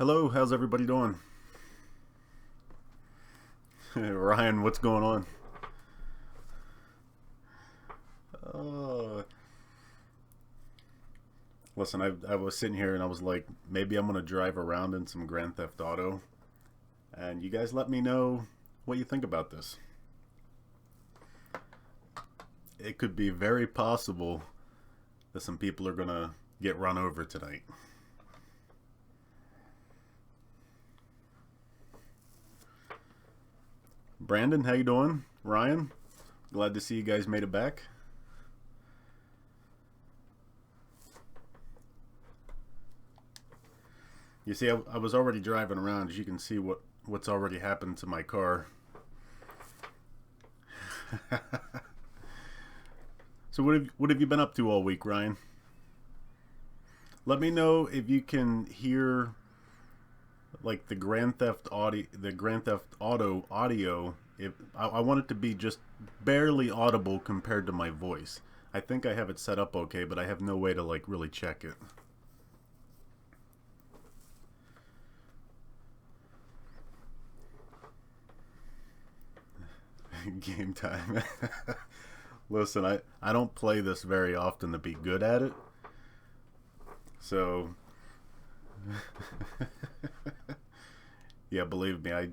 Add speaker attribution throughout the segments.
Speaker 1: Hello, how's everybody doing? Ryan, what's going on? Uh, Listen, I was sitting here and I was like, maybe I'm gonna drive around in some Grand Theft Auto, and you guys let me know what you think about this. It could be very possible that some people are gonna get run over tonight. Brandon, how you doing? Ryan, glad to see you guys made it back. You see, I was already driving around. As you can see, what's already happened to my car. So what have you been up to all week, Ryan? Let me know if you can hear like the Grand Theft Auto audio. If I want it to be just barely audible compared to my voice. I think I have it set up okay, but I have no way to like really check it. Game time. Listen, I don't play this very often to be good at it. So yeah, believe me, I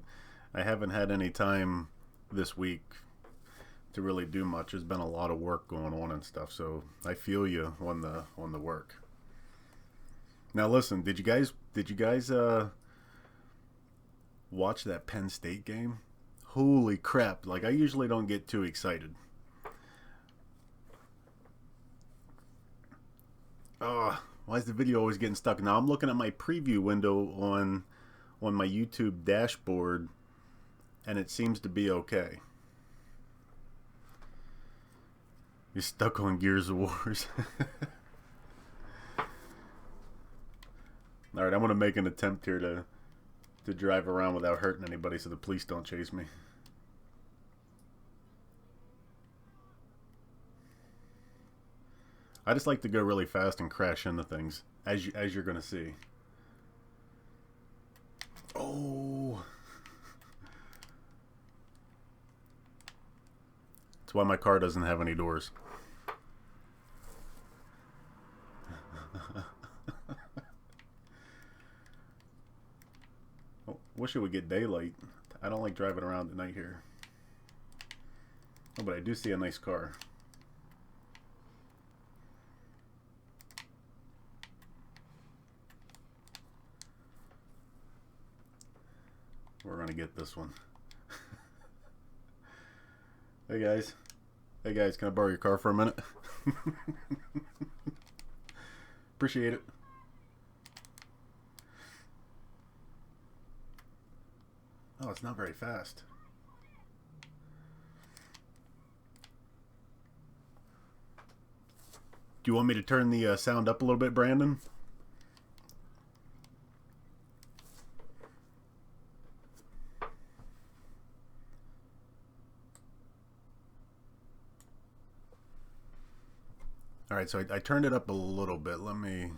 Speaker 1: haven't had any time this week to really do much. There's been a lot of work going on and stuff, so I feel you on the work. Now listen, did you guys watch that Penn State game? Holy crap, like I usually don't get too excited. Why is the video always getting stuck? Now I'm looking at my preview window on my YouTube dashboard and it seems to be okay. You're stuck on Gears of Wars. Alright, I'm gonna make an attempt here to drive around without hurting anybody so the police don't chase me. I just like to go really fast and crash into things, as you're gonna see. Oh, that's why my car doesn't have any doors. Oh, wish it would get daylight. I don't like driving around at night here. Oh, but I do see a nice car. We're gonna get this one. Hey guys. Hey guys, can I borrow your car for a minute? Appreciate it. Oh, it's not very fast. Do you want me to turn the sound up a little bit, Brandon? Alright, so I turned it up a little bit. Let me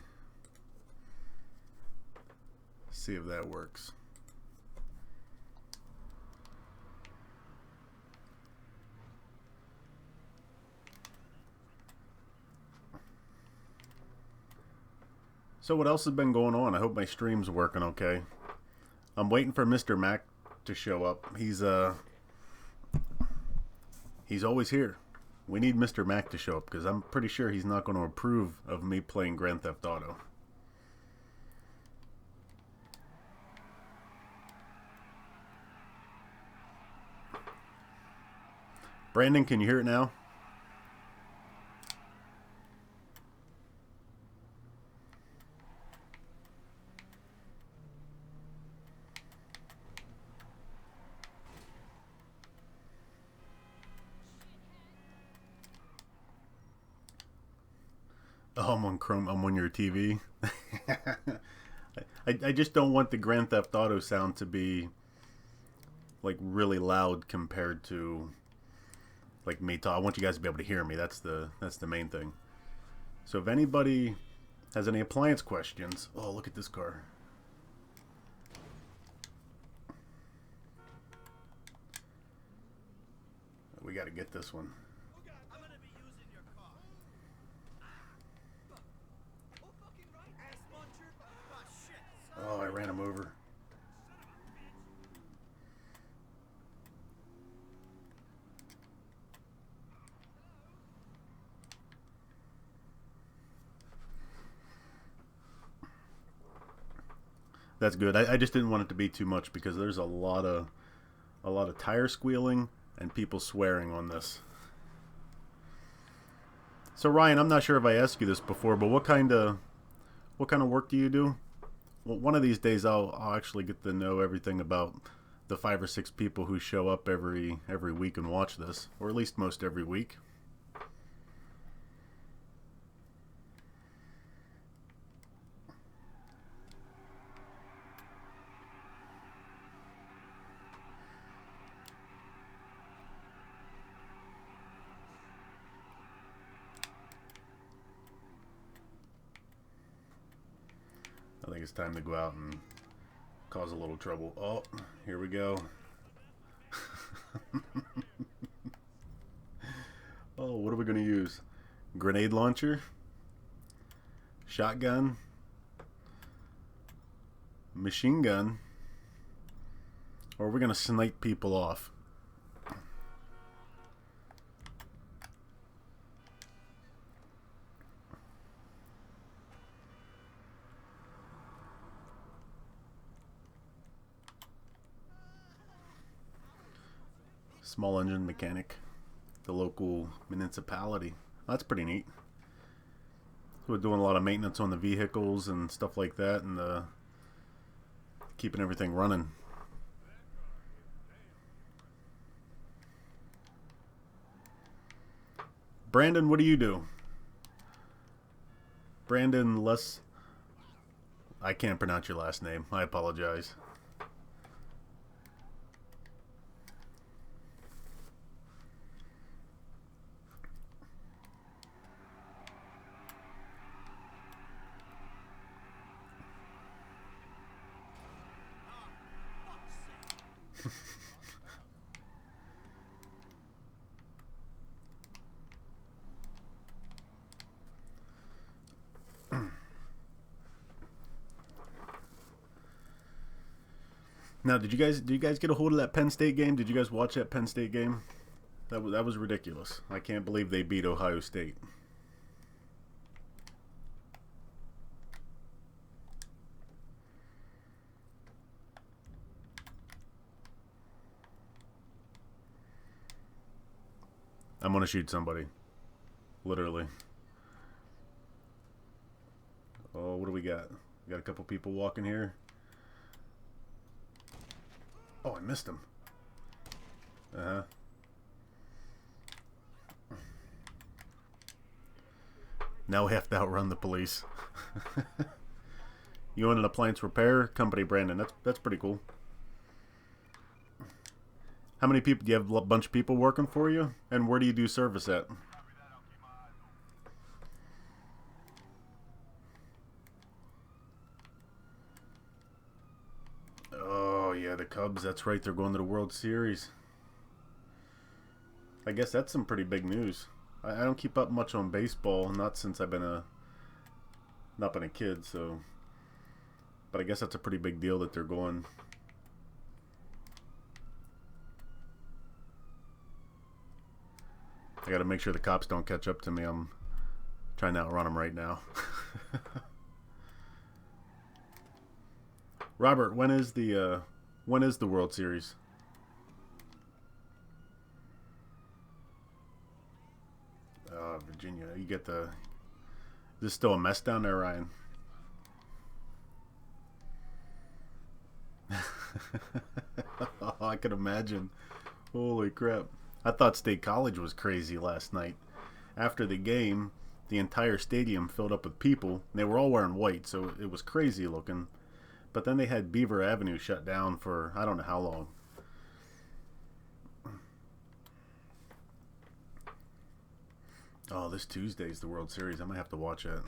Speaker 1: see if that works. So what else has been going on? I hope my stream's working okay. I'm waiting for Mr. Mac to show up. He's always here. We need Mr. Mac to show up because I'm pretty sure he's not going to approve of me playing Grand Theft Auto. Brandon, can you hear it now? Oh, I'm on Chrome. I'm on your TV. I just don't want the Grand Theft Auto sound to be like really loud compared to like me talk. I want you guys to be able to hear me. That's the main thing. So if anybody has any appliance questions, oh look at this car. gotta get this one. Oh, I ran him over. That's good. I just didn't want it to be too much because there's a lot of tire squealing and people swearing on this. So Ryan, I'm not sure if I asked you this before, but what kind of work do you do? Well, one of these days I'll actually get to know everything about the 5 or 6 people who show up every week and watch this, or at least most every week. I think it's time to go out and cause a little trouble. Oh, here we go. Oh, what are we going to use? Grenade launcher? Shotgun? Machine gun? Or are we going to snipe people off? Small engine mechanic, the local municipality. That's pretty neat. So we're doing a lot of maintenance on the vehicles and stuff like that, and keeping everything running. Brandon, what do you do? Brandon Les... I can't pronounce your last name. I apologize. Now, did you guys get a hold of that Penn State game? Did you guys watch that Penn State game? That was ridiculous. I can't believe they beat Ohio State. I'm gonna shoot somebody. Literally. Oh, what do we got? We got a couple people walking here. Oh, I missed him. Uh-huh. Now we have to outrun the police. You own an appliance repair company, Brandon. That's pretty cool. How many people do you have? A bunch of people working for you? And where do you do service at? Oh yeah, the Cubs. That's right. They're going to the World Series. I guess that's some pretty big news. I don't keep up much on baseball, not since I've been not been a kid. So, but I guess that's a pretty big deal that they're going. I gotta make sure the cops don't catch up to me. I'm trying to outrun them right now. Robert, when is the World Series? Virginia, you get the... Is this still a mess down there, Ryan? Oh, I can imagine. Holy crap. I thought State College was crazy last night. After the game, the entire stadium filled up with people. And they were all wearing white, so it was crazy looking. But then they had Beaver Avenue shut down for I don't know how long. Oh, this Tuesday's the World Series. I might have to watch it.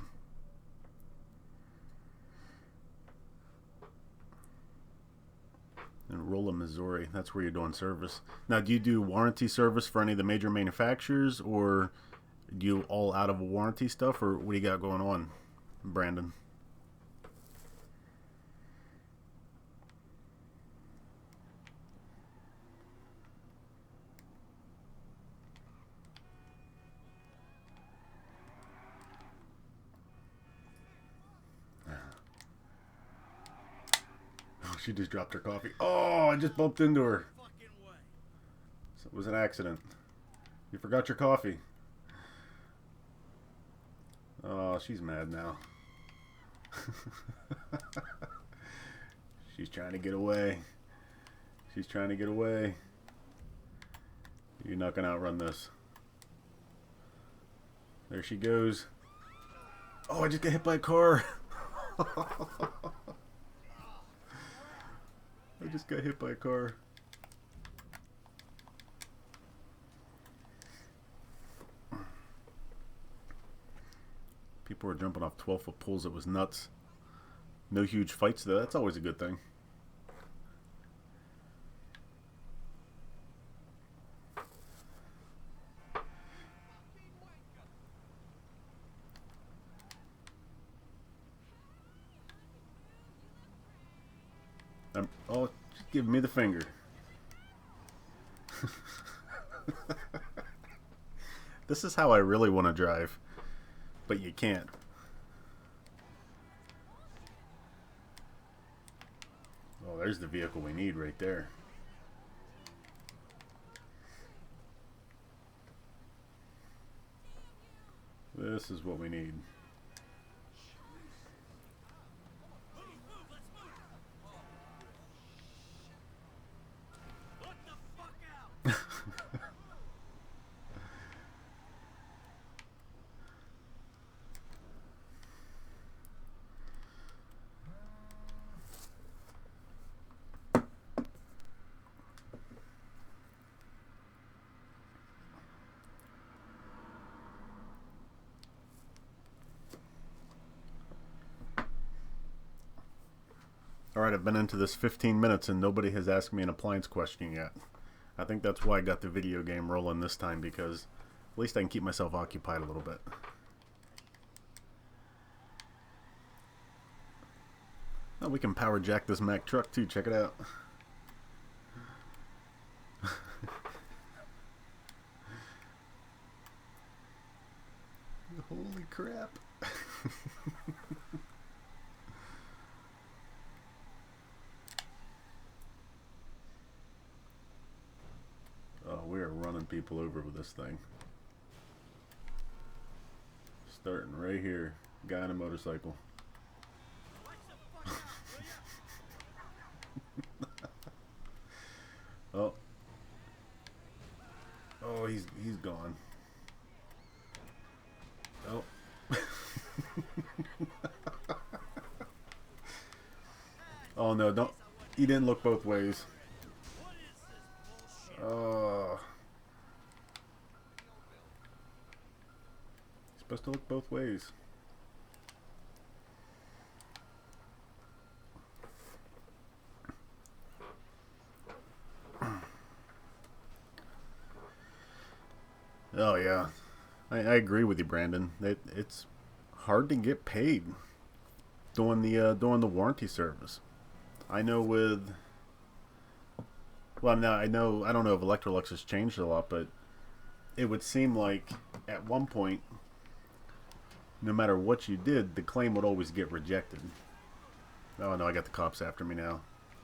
Speaker 1: In Rolla, Missouri. That's where you're doing service. Now, do you do warranty service for any of the major manufacturers, or do you all out of warranty stuff, or what do you got going on, Brandon? Oh, she just dropped her coffee. Oh, I just bumped into her. So it was an accident. You forgot your coffee. Oh, she's mad now. She's trying to get away. She's trying to get away. You're not going to outrun this. There she goes. Oh, I just got hit by a car. I just got hit by a car. People were jumping off 12-foot poles. It was nuts. No huge fights, though. That's always a good thing. Oh, just give me the finger. This is how I really want to drive, but you can't. Oh, there's the vehicle we need right there. This is what we need. Alright, I've been into this 15 minutes and nobody has asked me an appliance question yet. I think that's why I got the video game rolling this time, because at least I can keep myself occupied a little bit. Oh, we can power jack this Mack truck too, check it out. Holy crap. Oh, we are running people over with this thing. Starting right here. Guy on a motorcycle. Oh. Oh, he's gone. Oh. Oh no, don't. He didn't look both ways. Supposed to look both ways. Oh yeah, I agree with you, Brandon. It's hard to get paid doing the warranty service. I know with, well, now I don't know if Electrolux has changed a lot, but it would seem like at one point, no matter what you did, the claim would always get rejected. Oh no, I got the cops after me now.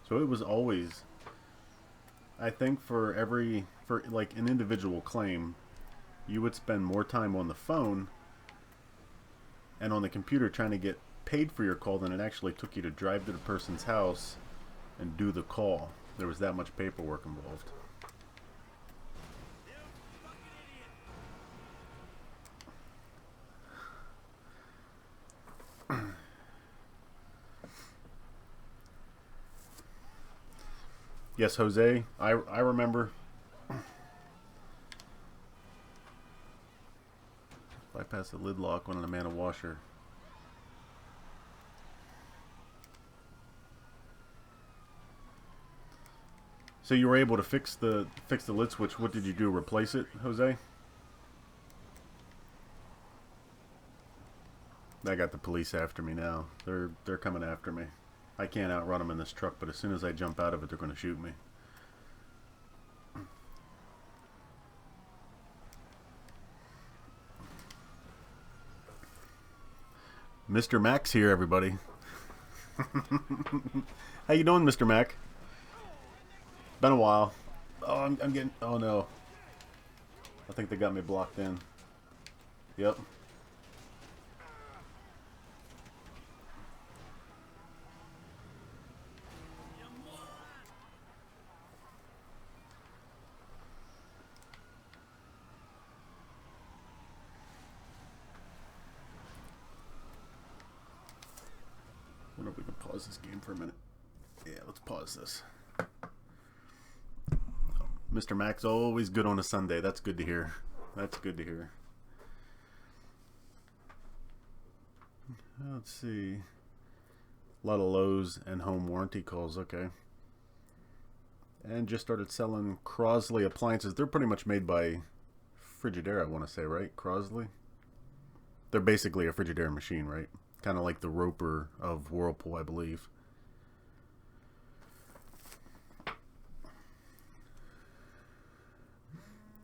Speaker 1: So it was always, I think for like an individual claim, you would spend more time on the phone and on the computer trying to get paid for your call than it actually took you to drive to the person's house and do the call. There was that much paperwork involved. Yes, Jose, I remember. Bypass the lid lock on a man washer. So you were able to fix the lid switch. What did you do? Replace it, Jose? I got the police after me now. They're coming after me. I can't outrun them in this truck, but as soon as I jump out of it, they're going to shoot me. Mr. Mac's here, everybody. How you doing, Mr. Mac? Been a while. Oh, I'm getting... Oh, no. I think they got me blocked in. Yep. I wonder if we can pause this game for a minute. Yeah, let's pause this. Mr. Mac's always good on a Sunday. That's good to hear. That's good to hear. Let's see. A lot of Lowe's and home warranty calls. Okay. And just started selling Crosley appliances. They're pretty much made by Frigidaire, I want to say, right? Crosley? They're basically a Frigidaire machine, right? Kind of like the Roper of Whirlpool, I believe.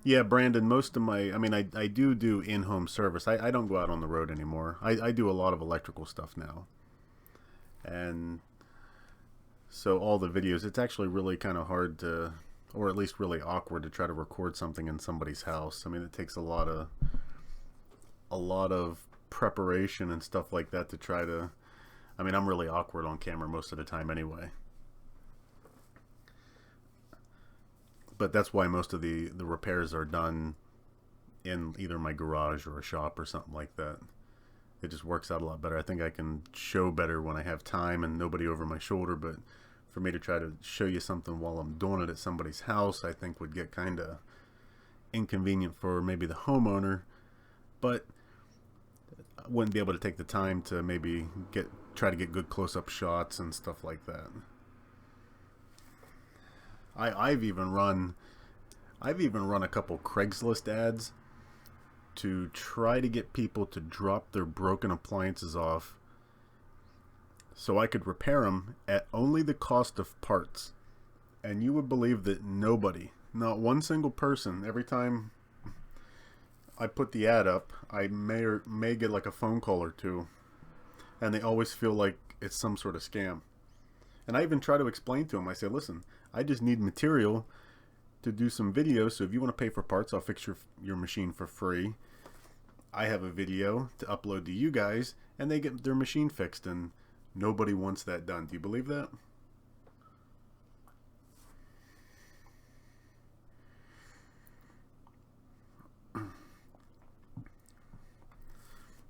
Speaker 1: Yeah, Brandon, most of my... I mean, I do in-home service. I don't go out on the road anymore. I do a lot of electrical stuff now. And so all the videos, it's actually really kind of hard to... Or at least really awkward to try to record something in somebody's house. I mean, it takes a lot of preparation and stuff like that to try to... I mean, I'm really awkward on camera most of the time anyway. But that's why most of the repairs are done in either my garage or a shop or something like that. It just works out a lot better. I think I can show better when I have time and nobody over my shoulder, but for me to try to show you something while I'm doing it at somebody's house, I think would get kind of inconvenient for maybe the homeowner, but I wouldn't be able to take the time to maybe try to get good close-up shots and stuff like that. I've even run a couple Craigslist ads to try to get people to drop their broken appliances off so I could repair them at only the cost of parts. And you would believe that nobody, not one single person, every time I put the ad up, I may get like a phone call or two, and they always feel like it's some sort of scam. And I even try to explain to them, I say, listen, I just need material to do some videos, so if you want to pay for parts, I'll fix your machine for free. I have a video to upload to you guys, and they get their machine fixed, and nobody wants that done. Do you believe that?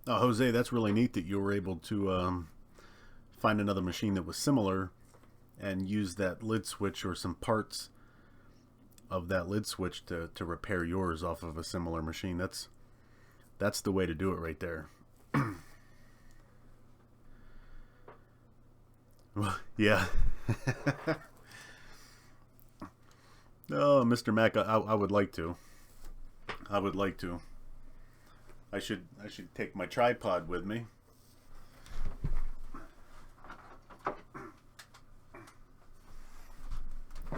Speaker 1: Oh, Jose, that's really neat that you were able to find another machine that was similar and use that lid switch or some parts of that lid switch to repair yours off of a similar machine. That's the way to do it right there. Yeah. Oh, Mr. Mac, I would like to. I would like to. I should take my tripod with me.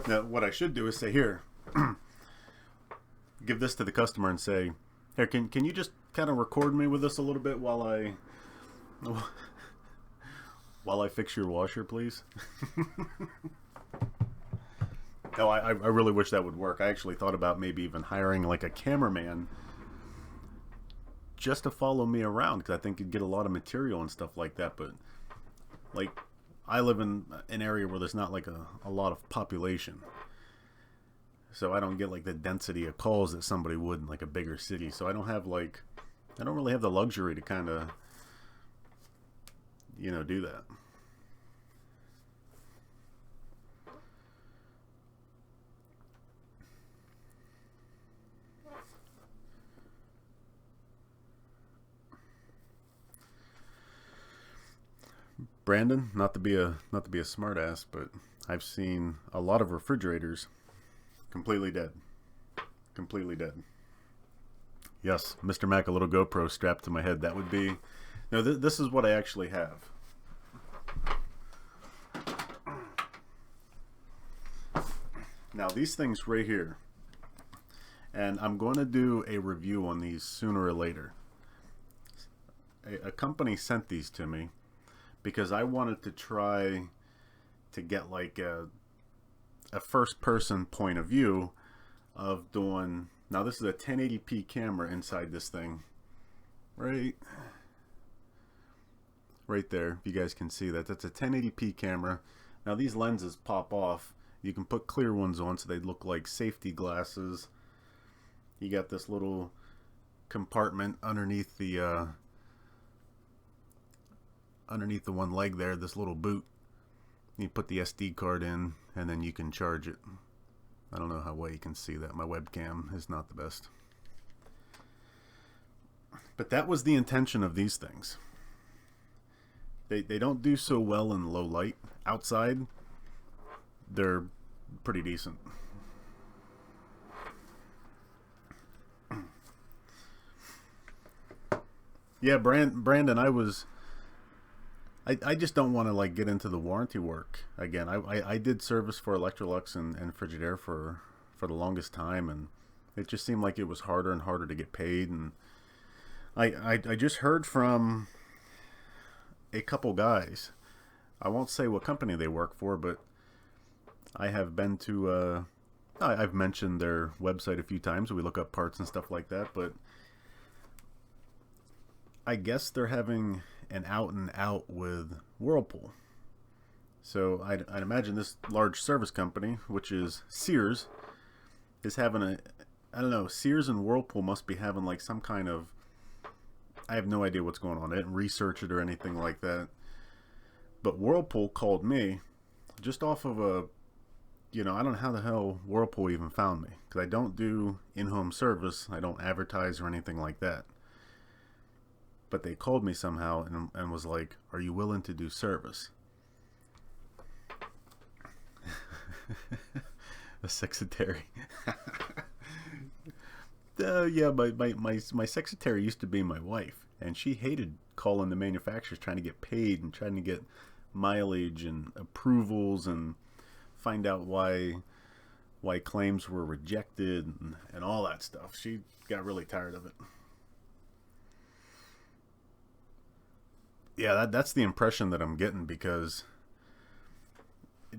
Speaker 1: Now, what I should do is say, here, give this to the customer and say, here, can you just kind of record me with this a little bit while I fix your washer, please? No, I really wish that would work. I actually thought about maybe even hiring like a cameraman just to follow me around, because I think you'd get a lot of material and stuff like that. But like, I live in an area where there's not like a lot of population, so I don't get like the density of calls that somebody would in like a bigger city. So I don't really have the luxury to kind of, do that. Brandon, not to be a smart ass, but I've seen a lot of refrigerators Completely dead. Completely dead. Yes, Mr. Mac, a little GoPro strapped to my head. That would be... No, this is what I actually have. Now, these things right here, and I'm going to do a review on these sooner or later. A company sent these to me because I wanted to try to get like a first-person point of view of doing... Now, this is a 1080p camera inside this thing. Right there, if you guys can see that. That's a 1080p camera. Now, these lenses pop off. You can put clear ones on so they look like safety glasses. You got this little compartment underneath the one leg there, this little boot. You put the SD card in, and then you can charge it. I don't know how well you can see that. My webcam is not the best. But that was the intention of these things. They don't do so well in low light. Outside, they're pretty decent. Yeah, Brandon, I just don't want to like get into the warranty work again. I did service for Electrolux and Frigidaire for the longest time, and it just seemed like it was harder and harder to get paid. And I just heard from a couple guys. I won't say what company they work for, but I have been to I've mentioned their website a few times. We look up parts and stuff like that, but I guess they're having an out and out with Whirlpool. So I'd imagine this large service company, which is Sears, is having a... I don't know, Sears and Whirlpool must be having like some kind of... I have no idea what's going on. I didn't research it or anything like that. But Whirlpool called me just off of a... You know, I don't know how the hell Whirlpool even found me, because I don't do in-home service. I don't advertise or anything like that. But they called me somehow and was like, "Are you willing to do service?" A secretary. Yeah, my secretary used to be my wife, and she hated calling the manufacturers trying to get paid and trying to get mileage and approvals and find out why claims were rejected and all that stuff. She got really tired of it. Yeah, that's the impression that I'm getting, because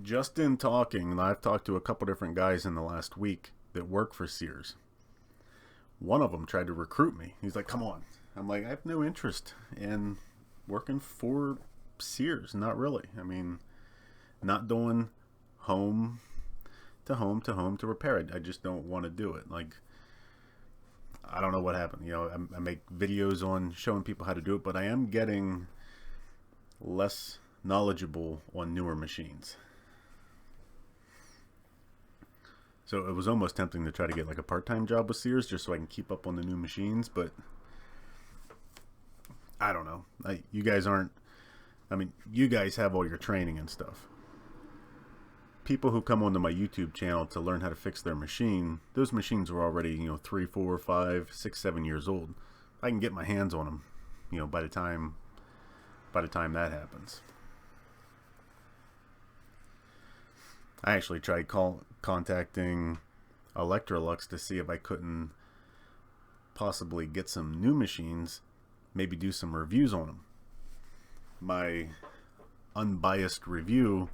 Speaker 1: just in talking, and I've talked to a couple different guys in the last week that work for Sears. One of them tried to recruit me. He's like, "Come on." I'm like, "I have no interest in working for Sears. Not really. I mean, not doing home to home to home to repair it. I just don't want to do it." Like, I don't know what happened. You know, I make videos on showing people how to do it, but I am getting less knowledgeable on newer machines. So it was almost tempting to try to get like a part-time job with Sears just so I can keep up on the new machines, but I don't know. You guys aren't... I mean, you guys have all your training and stuff. People who come onto my YouTube channel to learn how to fix their machine, those machines are already, you know, 3, 4, 5, 6, 7 years old. I can get my hands on them, you know, by the time that happens. I actually tried contacting Electrolux to see if I couldn't possibly get some new machines, maybe do some reviews on them. My unbiased review,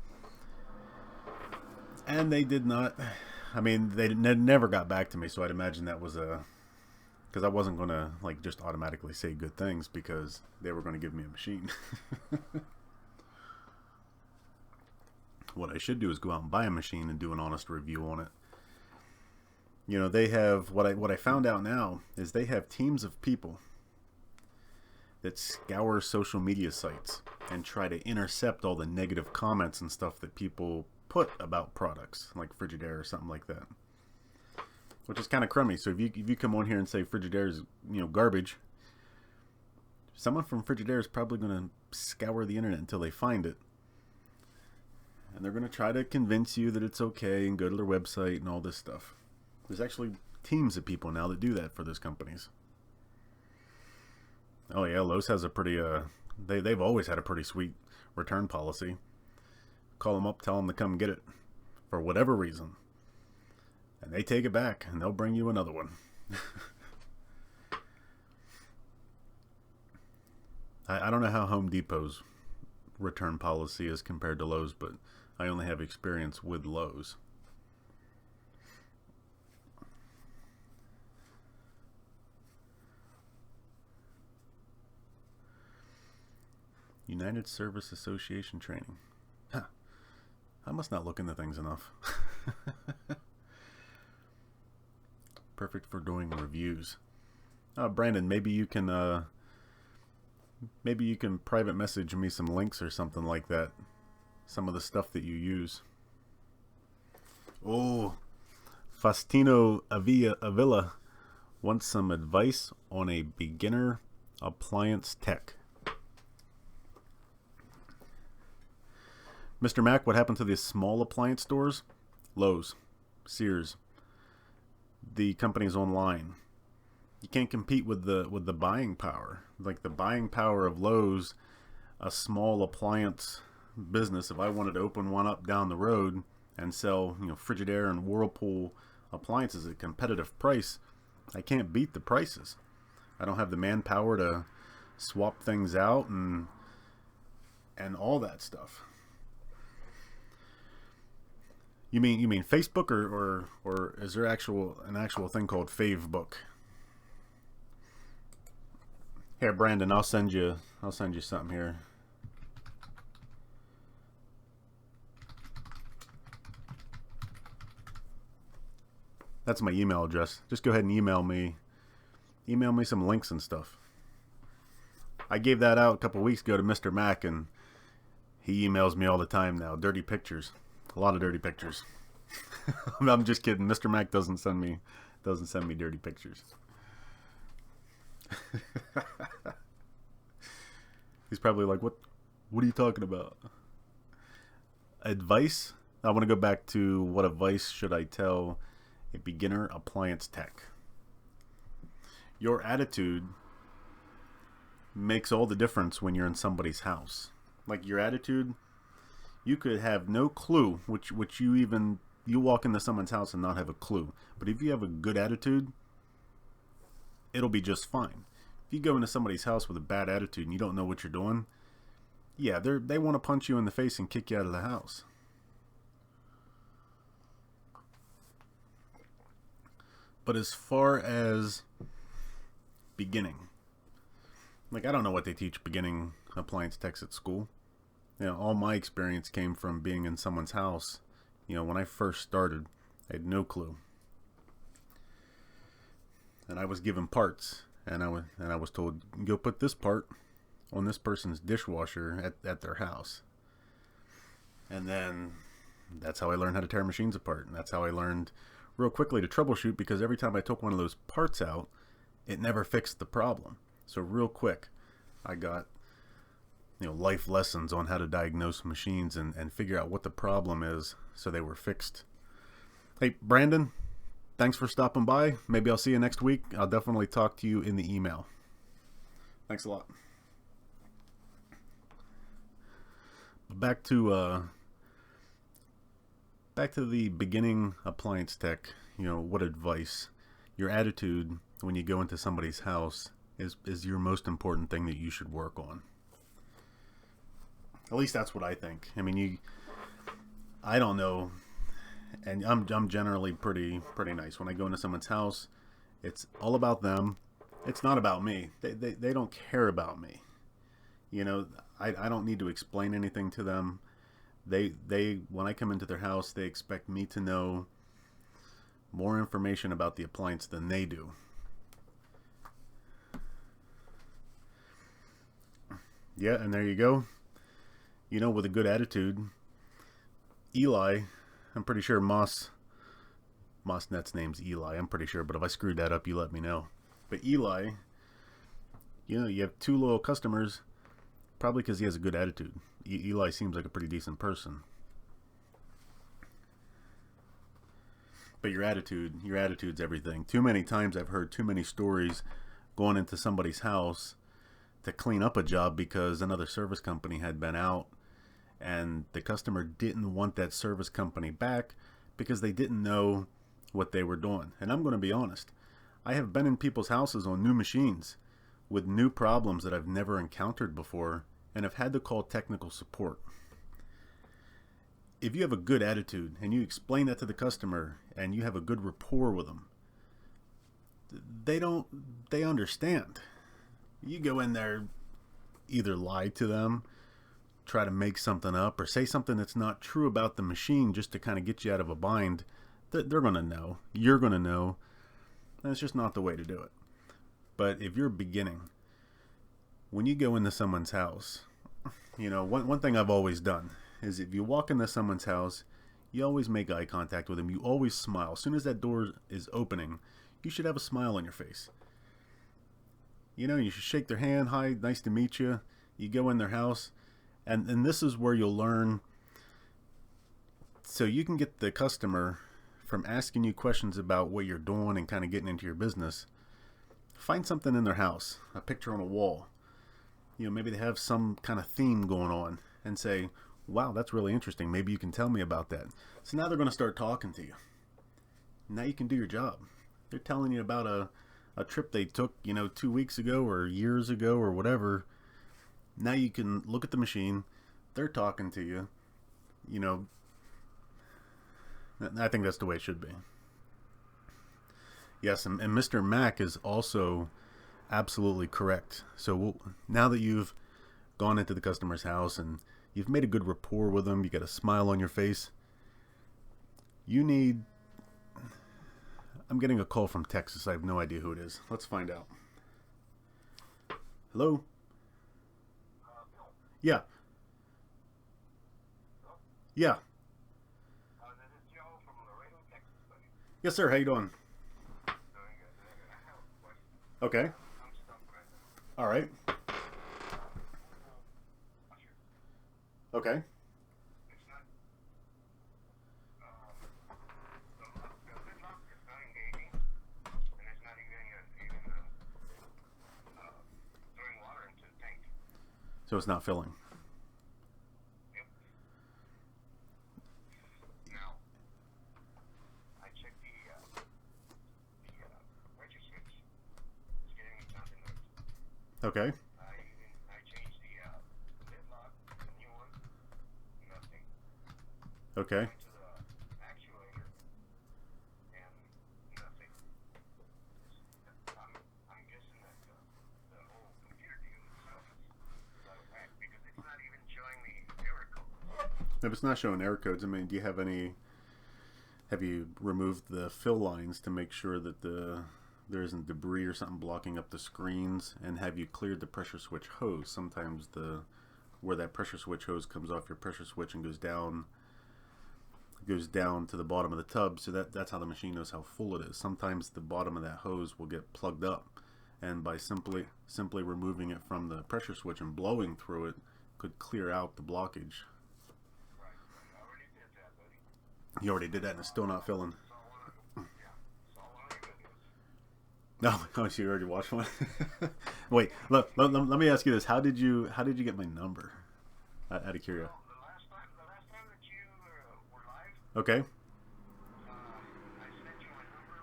Speaker 1: and they did not... I mean, they never got back to me, so I'd imagine that was a... Because I wasn't going to like just automatically say good things because they were going to give me a machine. What I should do is go out and buy a machine and do an honest review on it. You know, they have... What I found out now is they have teams of people that scour social media sites and try to intercept all the negative comments and stuff that people put about products like Frigidaire or something like that. Which is kind of crummy. So if you come on here and say Frigidaire is, you know, garbage, someone from Frigidaire is probably going to scour the internet until they find it. And they're going to try to convince you that it's okay and go to their website and all this stuff. There's actually teams of people now that do that for those companies. Oh yeah, Lowe's has a pretty, they've always had a pretty sweet return policy. Call them up, tell them to come get it for whatever reason. And they take it back and they'll bring you another one. I don't know how Home Depot's return policy is compared to Lowe's, but I only have experience with Lowe's. United Service Association training. Huh. I must not look into things enough. Perfect for doing reviews. Brandon, maybe you can private message me some links or something like that. Some of the stuff that you use. Oh, Faustino Avila wants some advice on a beginner appliance tech. Mr. Mac, what happened to the small appliance stores? Lowe's, Sears, the companies online. You can't compete with the buying power. Like the buying power of Lowe's, a small appliance business. If I wanted to open one up down the road and sell, Frigidaire and Whirlpool appliances at a competitive price, I can't beat the prices. I don't have the manpower to swap things out and all that stuff. You mean Facebook or is there an actual thing called Favebook? Here, Brandon, I'll send you something here. That's my email address. Just go ahead and email me some links and stuff. I gave that out a couple weeks ago to Mr. Mac, and he emails me all the time now. Dirty pictures. A lot of dirty pictures. I'm just kidding. Mr. Mac doesn't send me dirty pictures. He's probably like, what are you talking about? Advice? I want to go back to what advice should I tell a beginner appliance tech. Your attitude makes all the difference when you're in somebody's house. Like your attitude, you could have no clue, which you walk into someone's house and not have a clue. But if you have a good attitude, it'll be just fine. If you go into somebody's house with a bad attitude and you don't know what you're doing, yeah, they want to punch you in the face and kick you out of the house. But as far as beginning, like I don't know what they teach beginning appliance techs at school. All my experience came from being in someone's house. When I first started, I had no clue. And I was given parts, and I was told, go put this part on this person's dishwasher at their house. And then that's how I learned how to tear machines apart. And that's how I learned real quickly to troubleshoot, because every time I took one of those parts out, it never fixed the problem. So real quick, I got life lessons on how to diagnose machines and figure out what the problem is so they were fixed. Hey, Brandon, thanks for stopping by. Maybe I'll see you next week. I'll definitely talk to you in the email. Thanks a lot. Back to the beginning appliance tech. What advice? Your attitude when you go into somebody's house is your most important thing that you should work on. At least that's what I think. I mean, I don't know, and I'm generally pretty nice. When I go into someone's house, it's all about them. It's not about me. They don't care about me. I don't need to explain anything to them. They when I come into their house, they expect me to know more information about the appliance than they do. Yeah, and there you go. With a good attitude, Eli, I'm pretty sure Mossnet's name's Eli, I'm pretty sure, but if I screwed that up, you let me know. But Eli, you have 2 loyal customers, probably because he has a good attitude. Eli seems like a pretty decent person. But your attitude's everything. Too many times I've heard too many stories going into somebody's house to clean up a job because another service company had been out and the customer didn't want that service company back because they didn't know what they were doing. And I'm going to be honest, I have been in people's houses on new machines with new problems that I've never encountered before and have had to call technical support. If you have a good attitude and you explain that to the customer and you have a good rapport with them, they understand. You go in there, either lie to them, try to make something up, or say something that's not true about the machine just to kind of get you out of a bind. They're going to know. You're going to know. And it's just not the way to do it. But if you're beginning, when you go into someone's house, you know, one thing I've always done is if you walk into someone's house, you always make eye contact with them. You always smile. As soon as that door is opening, you should have a smile on your face. You know, you should shake their hand. Hi, nice to meet you. You go in their house, and this is where you'll learn. So you can get the customer from asking you questions about what you're doing and kind of getting into your business. Find something in their house, a picture on a wall. You know, maybe they have some kind of theme going on, and say, wow, that's really interesting. Maybe you can tell me about that. So now they're going to start talking to you. Now you can do your job. They're telling you about a trip they took, you know, 2 weeks ago or years ago or whatever. Now you can look at the machine. They're talking to you. You know, I think that's the way it should be. Yes, and Mr. Mac is also absolutely correct. So now that you've gone into the customer's house and you've made a good rapport with them, you got a smile on your face, I'm getting a call from Texas. I have no idea who it is. Let's find out. Hello? Yeah. Yeah.
Speaker 2: This is Joe from Laredo, Texas, buddy.
Speaker 1: Yes, sir. How you doing?
Speaker 2: Doing good. I have a question.
Speaker 1: Okay.
Speaker 2: I'm stumped right now.
Speaker 1: All right.
Speaker 2: Usher.
Speaker 1: Okay.
Speaker 2: It's not. The lid lock is not engaging, and it's not even throwing water into the tank.
Speaker 1: So it's not filling.
Speaker 2: Yep. Now, I checked the pressure switch. It's giving me nothing.
Speaker 1: Okay.
Speaker 2: I changed the lid lock, the new one, nothing.
Speaker 1: Okay.
Speaker 2: Went to the actuator, and nothing. I'm guessing that the whole computer deal itself is out of whack because it's not even showing me error codes.
Speaker 1: If it's not showing error codes, I mean, do you have you removed the fill lines to make sure that there isn't debris or something blocking up the screens? And have you cleared the pressure switch hose? Sometimes where that pressure switch hose comes off your pressure switch and goes down to the bottom of the tub, so that's how the machine knows how full it is. Sometimes the bottom of that hose will get plugged up, and by simply removing it from the pressure switch and blowing through it could clear out the blockage.
Speaker 2: Right. I already did that, buddy.
Speaker 1: You already did that and it's still not filling.
Speaker 2: Saw one of your videos.
Speaker 1: No, oh, so you already watched one. Wait, let me ask you this: How did you get my number? Out of curiosity.
Speaker 2: Well, the last time that you were live,
Speaker 1: Okay.
Speaker 2: I sent you my number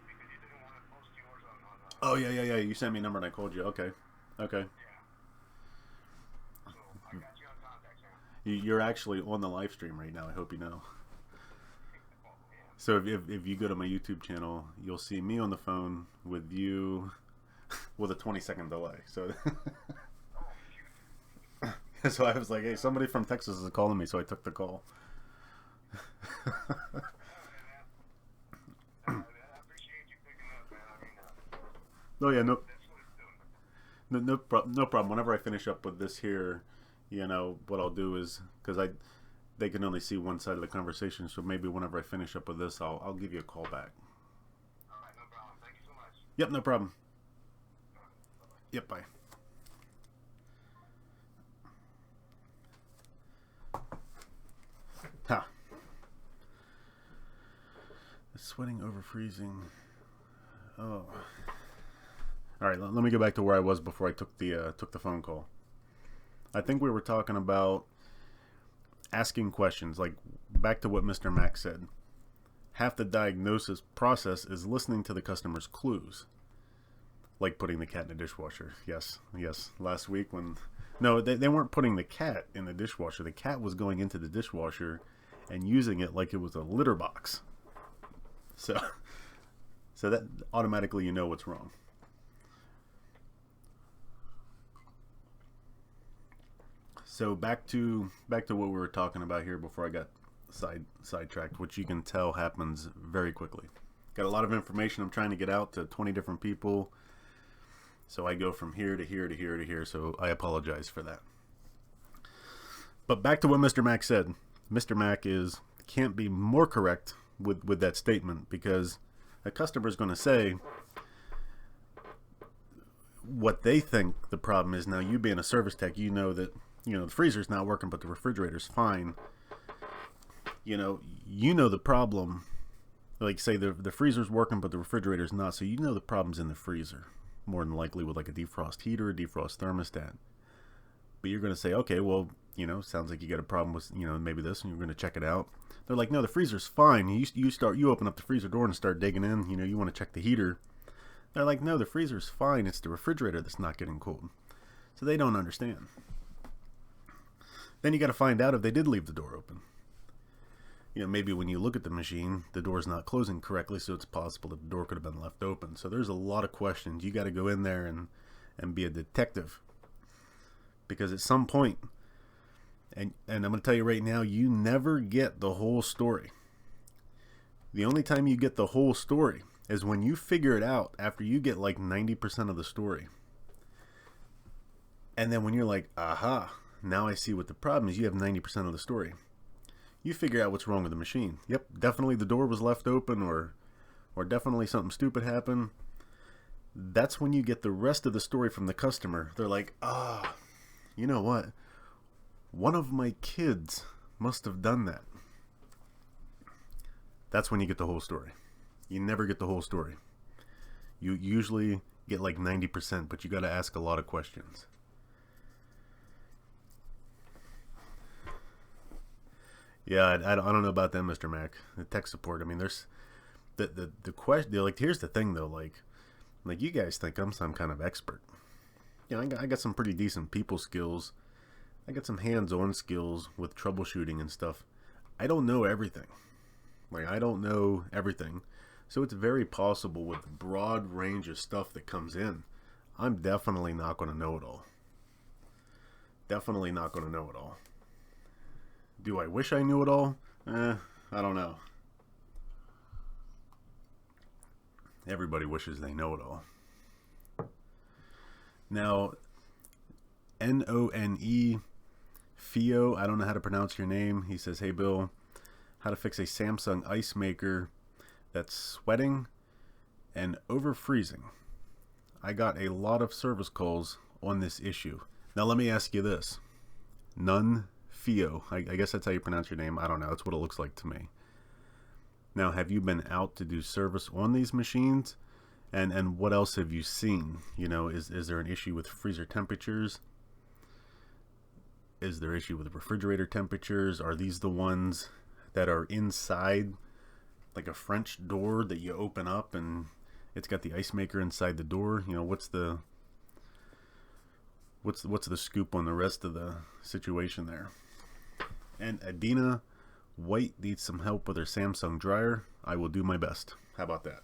Speaker 2: because you didn't want to post yours on
Speaker 1: Oh yeah. You sent me a number and I called you. Okay.
Speaker 2: yeah. So I got you on contacts now.
Speaker 1: You're actually on the live stream right now. I hope you know.
Speaker 2: Oh, yeah.
Speaker 1: So if you go to my YouTube channel, you'll see me on the phone with you with a 20-second delay. So
Speaker 2: Oh, shoot.
Speaker 1: so I was like, hey, somebody from Texas is calling me, so I took the call.
Speaker 2: I appreciate you picking up, man. I mean,
Speaker 1: Oh yeah, no
Speaker 2: that's what it's doing.
Speaker 1: no problem. Whenever I finish up with this here, you know, what I'll do is, because they can only see one side of the conversation, so maybe whenever I finish up with this, I'll give you a call back.
Speaker 2: All right, no problem. Thank you so much.
Speaker 1: Yep, no problem.
Speaker 2: All right, bye-bye.
Speaker 1: Yep, bye. Ha. Sweating, over freezing. Oh. All right, let me go back to where I was before I took the phone call. I think we were talking about asking questions, like back to what Mr. Mack said. Half the diagnosis process is listening to the customer's clues, like putting the cat in the dishwasher. Yes. Last week when... No, they weren't putting the cat in the dishwasher. The cat was going into the dishwasher and using it like it was a litter box. So that automatically you know what's wrong. So back to what we were talking about here before I got sidetracked, which you can tell happens very quickly. Got a lot of information I'm trying to get out to 20 different people. So I go from here to here to here to here, so I apologize for that. But back to what Mr. Mack said. Mr. Mack can't be more correct with that statement, because a customer is going to say what they think the problem is. Now, you being a service tech, you know that the freezer's not working, but the refrigerator's fine. You know the problem. Like, say the freezer's working, but the refrigerator's not. So you know the problem's in the freezer, more than likely with like a defrost heater, a defrost thermostat. But you're going to say, okay, well, sounds like you got a problem with, maybe this, and you're going to check it out. They're like, no, the freezer's fine. You open up the freezer door and start digging in. You want to check the heater. They're like, no, the freezer's fine. It's the refrigerator that's not getting cold. So they don't understand. Then you got to find out if they did leave the door open. Maybe when you look at the machine, the door's not closing correctly, so it's possible that the door could have been left open. So there's a lot of questions. You got to go in there and be a detective. Because at some point, and I'm going to tell you right now, you never get the whole story. The only time you get the whole story is when you figure it out after you get like 90% of the story. And then when you're like, aha, now I see what the problem is, you have 90% of the story. You figure out what's wrong with the machine. Yep, definitely the door was left open, or definitely something stupid happened. That's when you get the rest of the story from the customer. They're like, you know what? One of my kids must have done that. That's when you get the whole story. You never get the whole story. You usually get like 90%, but you got to ask a lot of questions. Yeah, I don't know about them, Mr. Mack. The tech support. I mean, there's the question. Like, here's the thing though. Like you guys think I'm some kind of expert. I got some pretty decent people skills. I got some hands-on skills with troubleshooting and stuff. I don't know everything. I don't know everything. So it's very possible with the broad range of stuff that comes in, I'm definitely not going to know it all. Definitely not going to know it all. Do I wish I knew it all? I don't know. Everybody wishes they know it all. Now, None Fio, I don't know how to pronounce your name. He says, hey Bill, how to fix a Samsung ice maker that's sweating and over freezing. I got a lot of service calls on this issue. Now let me ask you this. None Fio, I guess that's how you pronounce your name. I don't know. That's what it looks like to me. Now, have you been out to do service on these machines? And what else have you seen? Is there an issue with freezer temperatures? Is there an issue with refrigerator temperatures? Are these the ones that are inside, like a French door that you open up and it's got the ice maker inside the door? What's the scoop on the rest of the situation there? And Adina White needs some help with her Samsung dryer. I will do my best. How about that?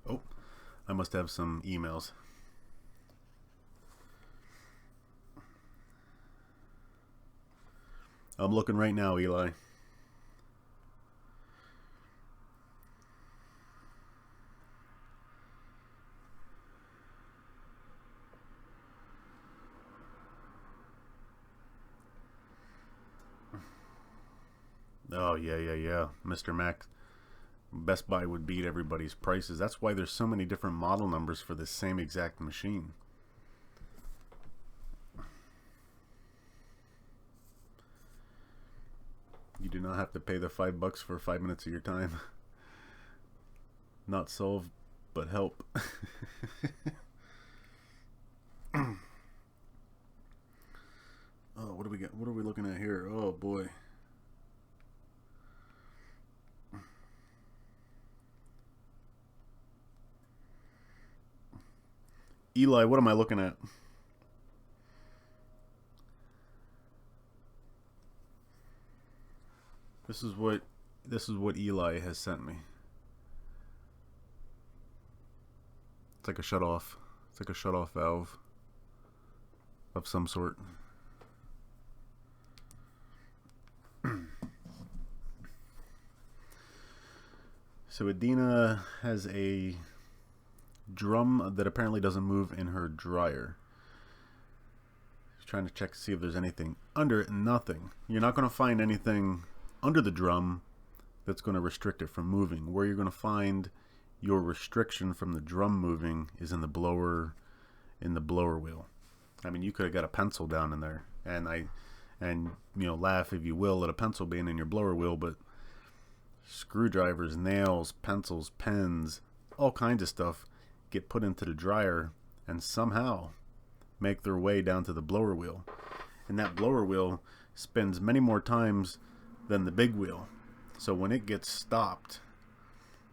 Speaker 1: Oh, I must have some emails. I'm looking right now, Eli. Oh, yeah. Mr. Mac, Best Buy would beat everybody's prices. That's why there's so many different model numbers for the same exact machine. do not have to pay the $5 for 5 minutes of your time. Not solve, but help. Oh, what do we get? What are we looking at here? Oh boy. Eli, what am I looking at? This is what Eli has sent me. It's like a shut off. It's like a shut off valve of some sort. So Adina has a drum that apparently doesn't move in her dryer. She's trying to check to see if there's anything under it. Nothing. You're not going to find anything under the drum that's going to restrict it from moving. Where you're going to find your restriction from the drum moving is in the blower wheel. I mean, you could have got a pencil down in there, and you know, laugh if you will at a pencil being in your blower wheel, but screwdrivers, nails, pencils, pens, all kinds of stuff get put into the dryer and somehow make their way down to the blower wheel. And that blower wheel spins many more times than the big wheel. So when it gets stopped,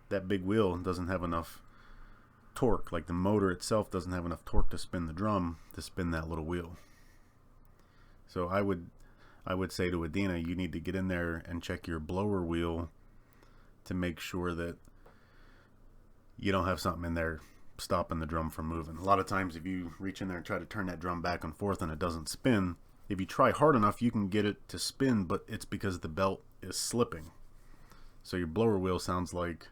Speaker 1: that big wheel doesn't have enough torque, like the motor itself doesn't have enough torque to spin the drum to spin that little wheel. So I would say to Adina, you need to get in there and check your blower wheel to make sure that you don't have something in there stopping the drum from moving. A lot of times if you reach in there and try to turn that drum back and forth and it doesn't spin, if you try hard enough you can get it to spin, but it's because the belt is slipping. So your blower wheel sounds like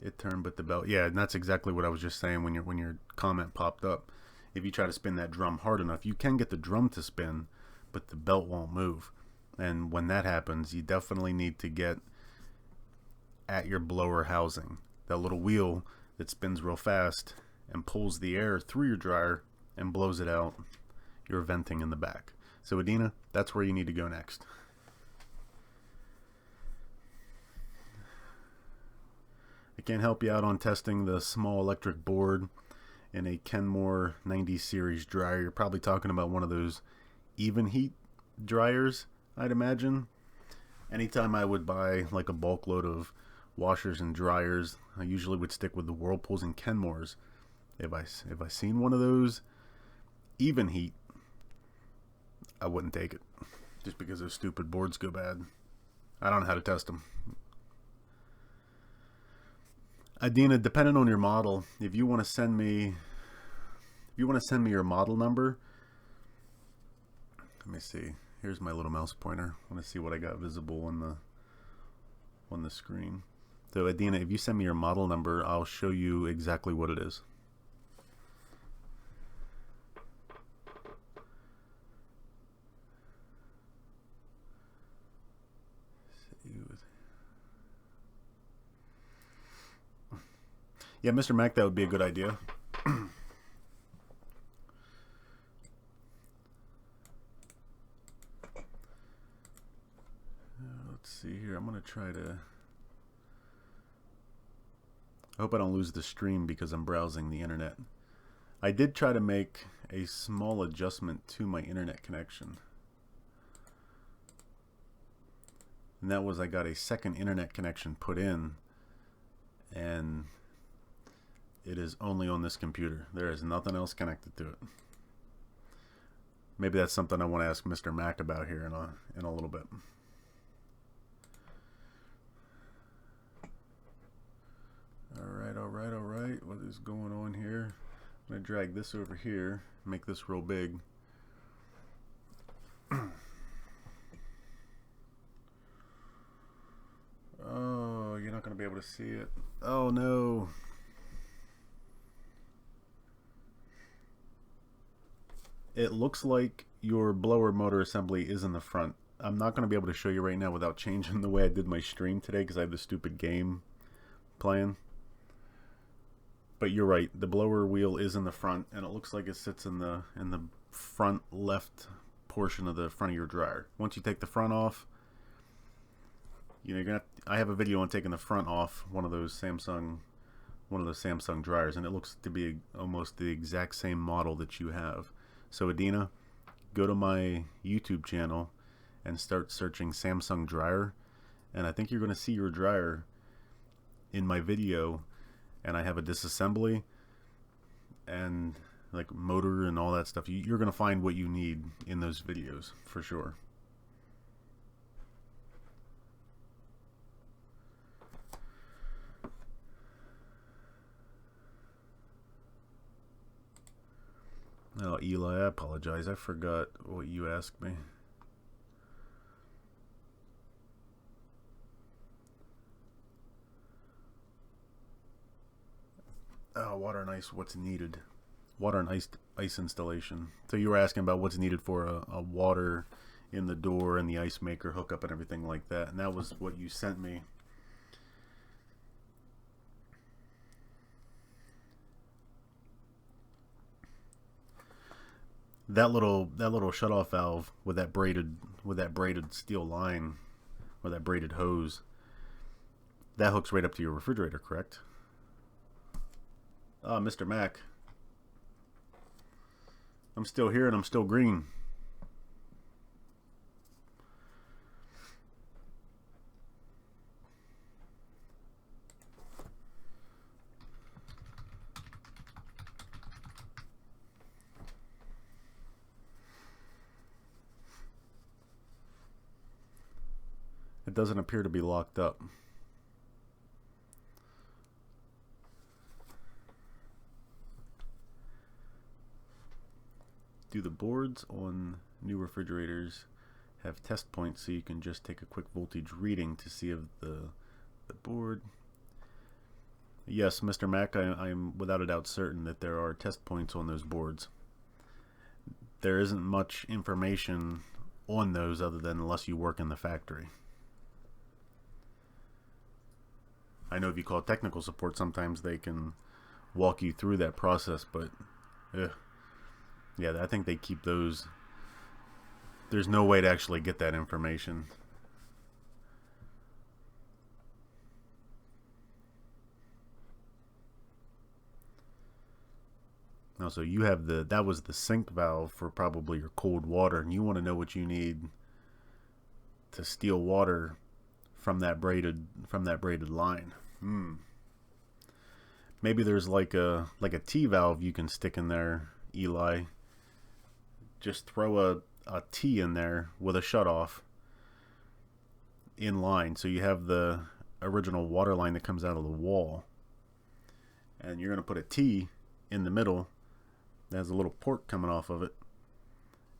Speaker 1: it turned, but the belt, yeah, and that's exactly what I was just saying when your comment popped up. If you try to spin that drum hard enough, you can get the drum to spin, but the belt won't move. And when that happens, you definitely need to get at your blower housing, that little wheel that spins real fast and pulls the air through your dryer and blows it out your venting in the back. So Adina, that's where you need to go next. I can't help you out on testing the small electric board in a Kenmore 90 series dryer. You're probably talking about one of those even heat dryers, I'd imagine. Anytime I would buy like a bulk load of washers and dryers, I usually would stick with the Whirlpools and Kenmores. If I seen one of those even heat, I wouldn't take it, just because those stupid boards go bad. I don't know how to test them. Adina, depending on your model, if you want to send me your model number, let me see. Here's my little mouse pointer. I want to see what I got visible on the screen. So Adina, if you send me your model number, I'll show you exactly what it is. Yeah, Mr. Mac, that would be a good idea. Let's see here. I'm going to try to... I hope I don't lose the stream because I'm browsing the internet. I did try to make a small adjustment to my internet connection. And that was I got a second internet connection put in, and it is only on this computer. There is nothing else connected to it. Maybe that's something I want to ask Mr. Mac about here in a little bit. Alright. What is going on here? I'm going to drag this over here, make this real big. Oh, you're not going to be able to see it. Oh no. It looks like your blower motor assembly is in the front. I'm not going to be able to show you right now without changing the way I did my stream today because I have this stupid game playing. But you're right, the blower wheel is in the front, and it looks like it sits in the front left portion of the front of your dryer. Once you take the front off, you're gonna I have a video on taking the front off one of those Samsung dryers, and it looks to be almost the exact same model that you have. So Adina, go to my YouTube channel and start searching Samsung dryer, and I think you're going to see your dryer in my video, and I have a disassembly and like motor and all that stuff. You're going to find what you need in those videos for sure. Oh, Eli, I apologize. I forgot what you asked me. Oh, water and ice, what's needed? Water and ice installation. So you were asking about what's needed for a water in the door and the ice maker hookup and everything like that. And that was what you sent me. That little shutoff valve with that braided steel line or that braided hose, that hooks right up to your refrigerator, correct? Mr. Mac, I'm still here and I'm still green. It doesn't appear to be locked up. Do the boards on new refrigerators have test points so you can just take a quick voltage reading to see if the board... Yes, Mr. Mac, I'm without a doubt certain that there are test points on those boards. There isn't much information on those other than unless you work in the factory. I know if you call technical support, sometimes they can walk you through that process, but yeah, I think they keep those. There's no way to actually get that information. Now, so you have that was the sink valve for probably your cold water, and you want to know what you need to steal water from that braided line. Maybe there's like a T valve you can stick in there, Eli. Just throw a T in there with a shutoff in line, so you have the original water line that comes out of the wall, and you're going to put a T in the middle that has a little port coming off of it,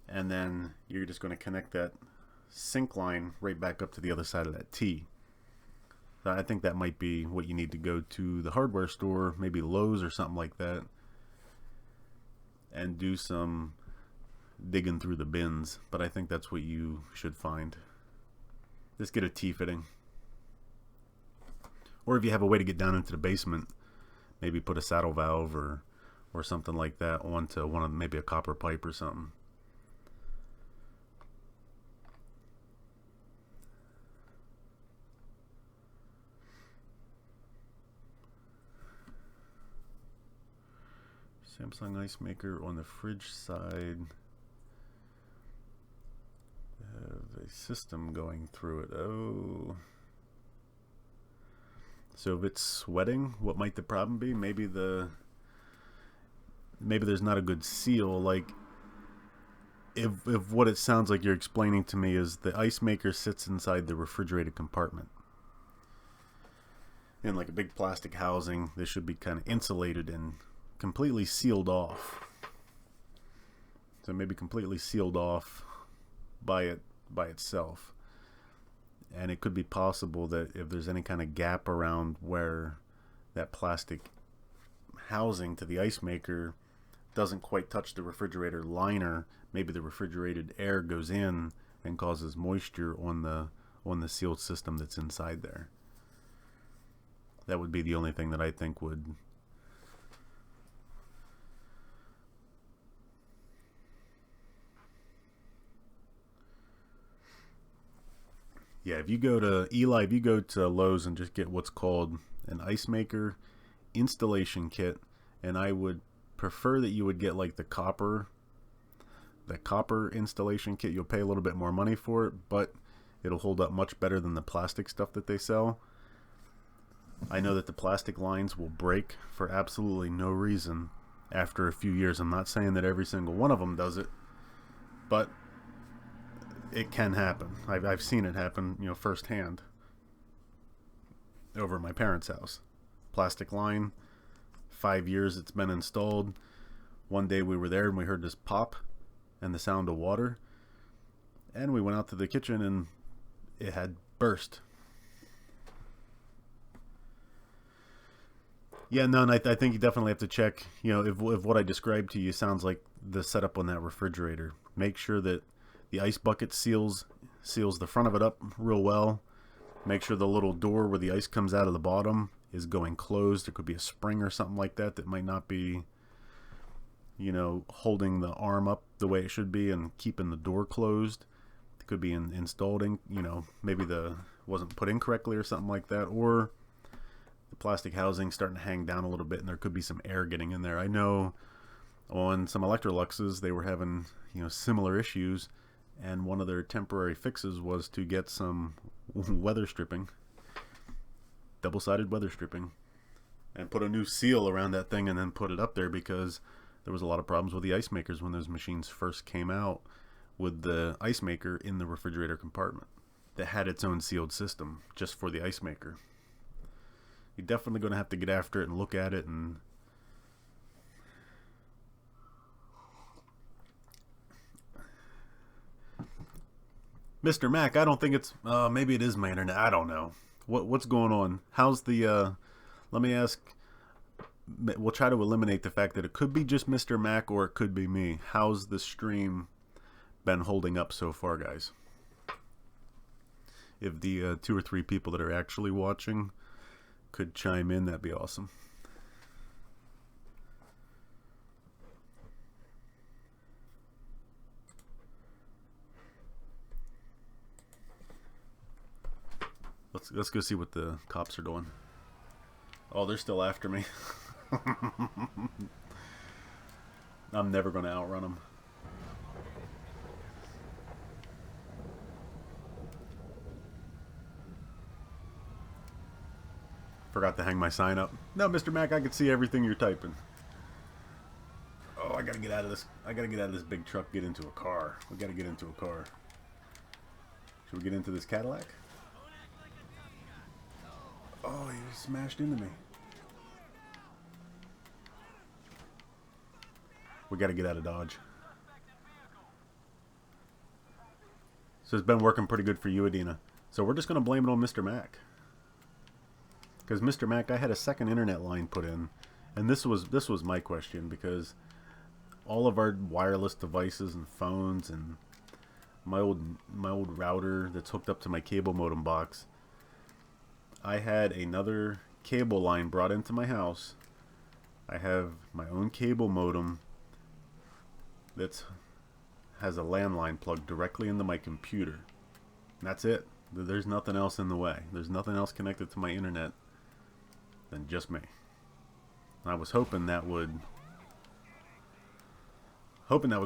Speaker 1: and then you're just going to connect that sink line right back up to the other side of that T. So I think that might be what you need to go to the hardware store, maybe Lowe's or something like that, and do some digging through the bins. But I think that's what you should find. Just get a T fitting. Or if you have a way to get down into the basement, maybe put a saddle valve or something like that onto one of maybe a copper pipe or something. Samsung ice maker on the fridge side. Have a system going through it. Oh. So if it's sweating, what might the problem be? Maybe there's not a good seal. Like if what it sounds like you're explaining to me is the ice maker sits inside the refrigerated compartment in like a big plastic housing. This should be kind of insulated and completely sealed off. So maybe completely sealed off by itself. And it could be possible that if there's any kind of gap around where that plastic housing to the ice maker doesn't quite touch the refrigerator liner, maybe the refrigerated air goes in and causes moisture on the sealed system that's inside there. That would be the only thing that I think would Yeah, if you go to Eli, if you go to Lowe's and just get what's called an ice maker installation kit, and I would prefer that you would get like the copper installation kit. You'll pay a little bit more money for it, but it'll hold up much better than the plastic stuff that they sell. I know that the plastic lines will break for absolutely no reason after a few years. I'm not saying that every single one of them does it, but it can happen. I've seen it happen, firsthand over at my parents' house. Plastic line, 5 years it's been installed. One day we were there and we heard this pop and the sound of water, and we went out to the kitchen and it had burst. Yeah, no, and I think you definitely have to check, if what I described to you sounds like the setup on that refrigerator. Make sure that the ice bucket seals the front of it up real well. Make sure the little door where the ice comes out of the bottom is going closed. There could be a spring or something like that might not be, holding the arm up the way it should be and keeping the door closed. It could be installed in, maybe wasn't put in correctly or something like that, or the plastic housing starting to hang down a little bit and there could be some air getting in there. I know on some Electroluxes they were having, similar issues, and one of their temporary fixes was to get some weather stripping, double-sided weather stripping, and put a new seal around that thing and then put it up there, because there was a lot of problems with the ice makers when those machines first came out, with the ice maker in the refrigerator compartment that had its own sealed system just for the ice maker. You're definitely going to have to get after it and look at it. And Mr. Mac, I don't think it's maybe it is my internet. I don't know. What's going on? How's the let me ask, we'll try to eliminate the fact that it could be just Mr. Mac or it could be me. How's the stream been holding up so far, guys? If the 2 or 3 people that are actually watching could chime in, that'd be awesome. Let's go see what the cops are doing. Oh, they're still after me. I'm never going to outrun them. Forgot to hang my sign up. No, Mr. Mac, I can see everything you're typing. Oh, I gotta get out of this. I gotta get out of this big truck, get into a car. We gotta get into a car. Should we get into this Cadillac? Oh, he smashed into me. We gotta get out of Dodge. So it's been working pretty good for you, Adina. So we're just gonna blame it on Mr. Mac. Because Mr. Mac, I had a second internet line put in, and this was my question, because all of our wireless devices and phones and my old router that's hooked up to my cable modem box, I had another cable line brought into my house. I have my own cable modem that has a landline plugged directly into my computer. That's it. There's nothing else in the way. There's nothing else connected to my internet than just me. And I was hoping that would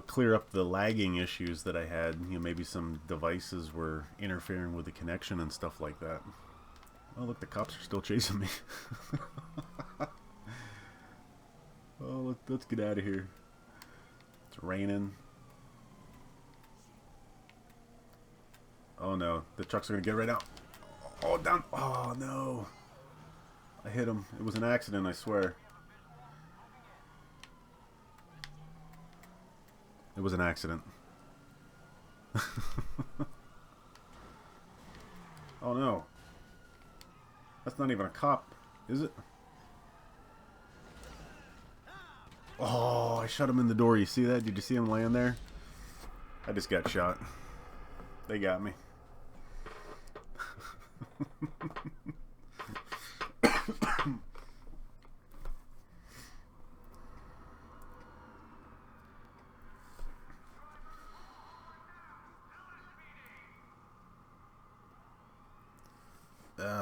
Speaker 1: clear up the lagging issues that I had. Maybe some devices were interfering with the connection and stuff like that. Oh, look, the cops are still chasing me. Oh, let's get out of here. It's raining. Oh no, the trucks are gonna get right out. Oh, down. Oh no. I hit him. It was an accident, I swear. It was an accident. Oh no. That's not even a cop, is it? Oh, I shot him in the door. You see that? Did you see him laying there? I just got shot. They got me.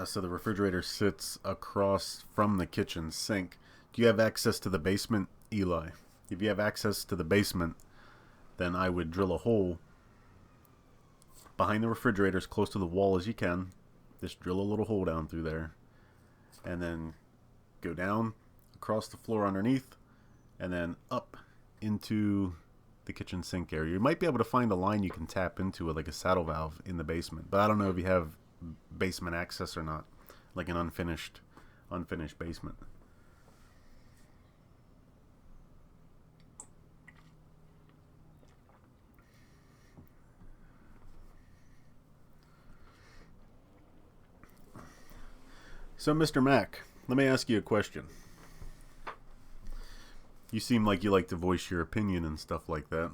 Speaker 1: So the refrigerator sits across from the kitchen sink. Do you have access to the basement, Eli? If you have access to the basement, then I would drill a hole behind the refrigerator as close to the wall as you can. Just drill a little hole down through there. And then go down across the floor underneath and then up into the kitchen sink area. You might be able to find a line you can tap into with like a saddle valve in the basement. But I don't know if you have basement access or not. Like an unfinished basement. So, Mr. Mac, let me ask you a question. You seem like you like to voice your opinion and stuff like that.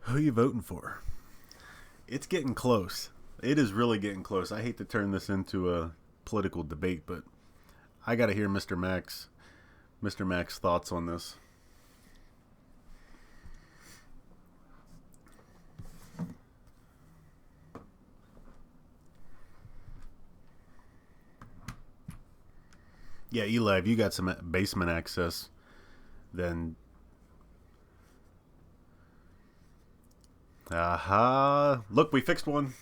Speaker 1: Who are you voting for? It's getting close. It is really getting close. I hate to turn this into a political debate, but I got to hear Mr. Mac's thoughts on this. Yeah, Eli, if you got some basement access, then... Aha! Look, we fixed one!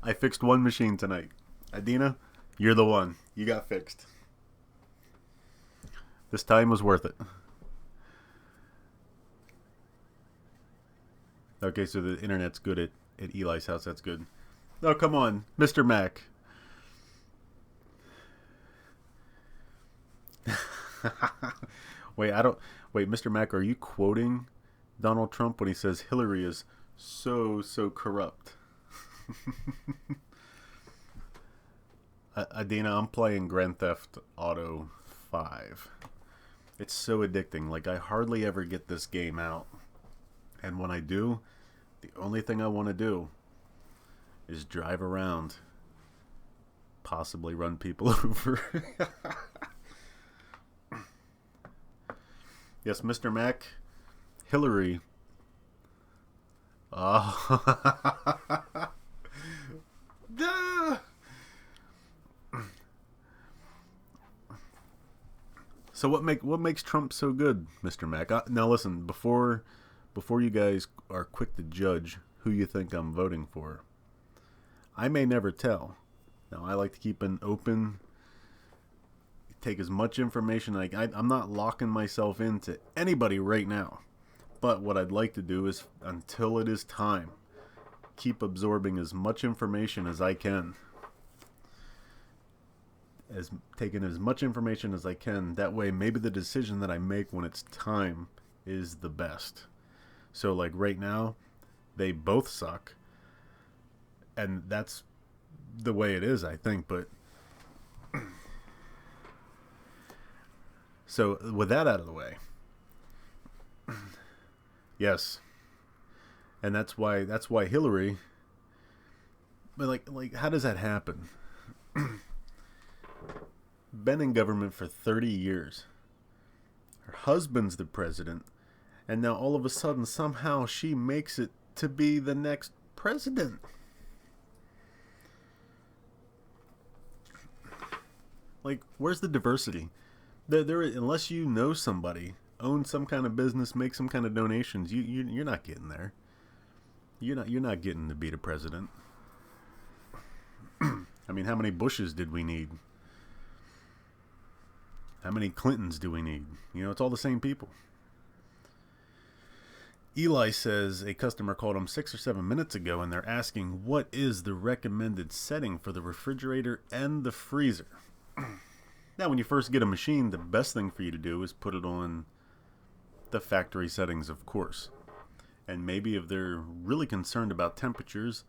Speaker 1: I fixed one machine tonight. Adina, you're the one. You got fixed. This time was worth it. Okay, so the internet's good at Eli's house. That's good. Oh, come on, Mr. Mac. Wait, Mr. Mac, are you quoting Donald Trump when he says Hillary is so corrupt? Adina, I'm playing Grand Theft Auto 5. It's so addicting. Like, I hardly ever get this game out. And when I do, the only thing I want to do is drive around, possibly run people over. Yes, Mr. Mac, Hillary. Oh. So what makes Trump so good, Mr. Mac? Now listen, before you guys are quick to judge who you think I'm voting for, I may never tell. Now, I like to keep an open, take as much information. I'm not locking myself into anybody right now. But what I'd like to do is, until it is time, keep absorbing as much information as I can. Taking as much information as I can. That way, maybe the decision that I make when it's time is the best. So, like right now, they both suck. And that's the way it is, I think. But so, with that out of the way, yes, and that's why Hillary. But like, how does that happen? Been in government for 30 years. Her husband's the president, and now all of a sudden, somehow, she makes it to be the next president. Like, where's the diversity? There, unless you know somebody, own some kind of business, make some kind of donations, you're not getting there. You're not getting to be the president. I mean, how many Bushes did we need? How many Clintons do we need? You know, it's all the same people. Eli says a customer called him 6 or 7 minutes ago, and they're asking what is the recommended setting for the refrigerator and the freezer. Now, when you first get a machine, the best thing for you to do is put it on the factory settings, of course. And maybe if they're really concerned about temperatures,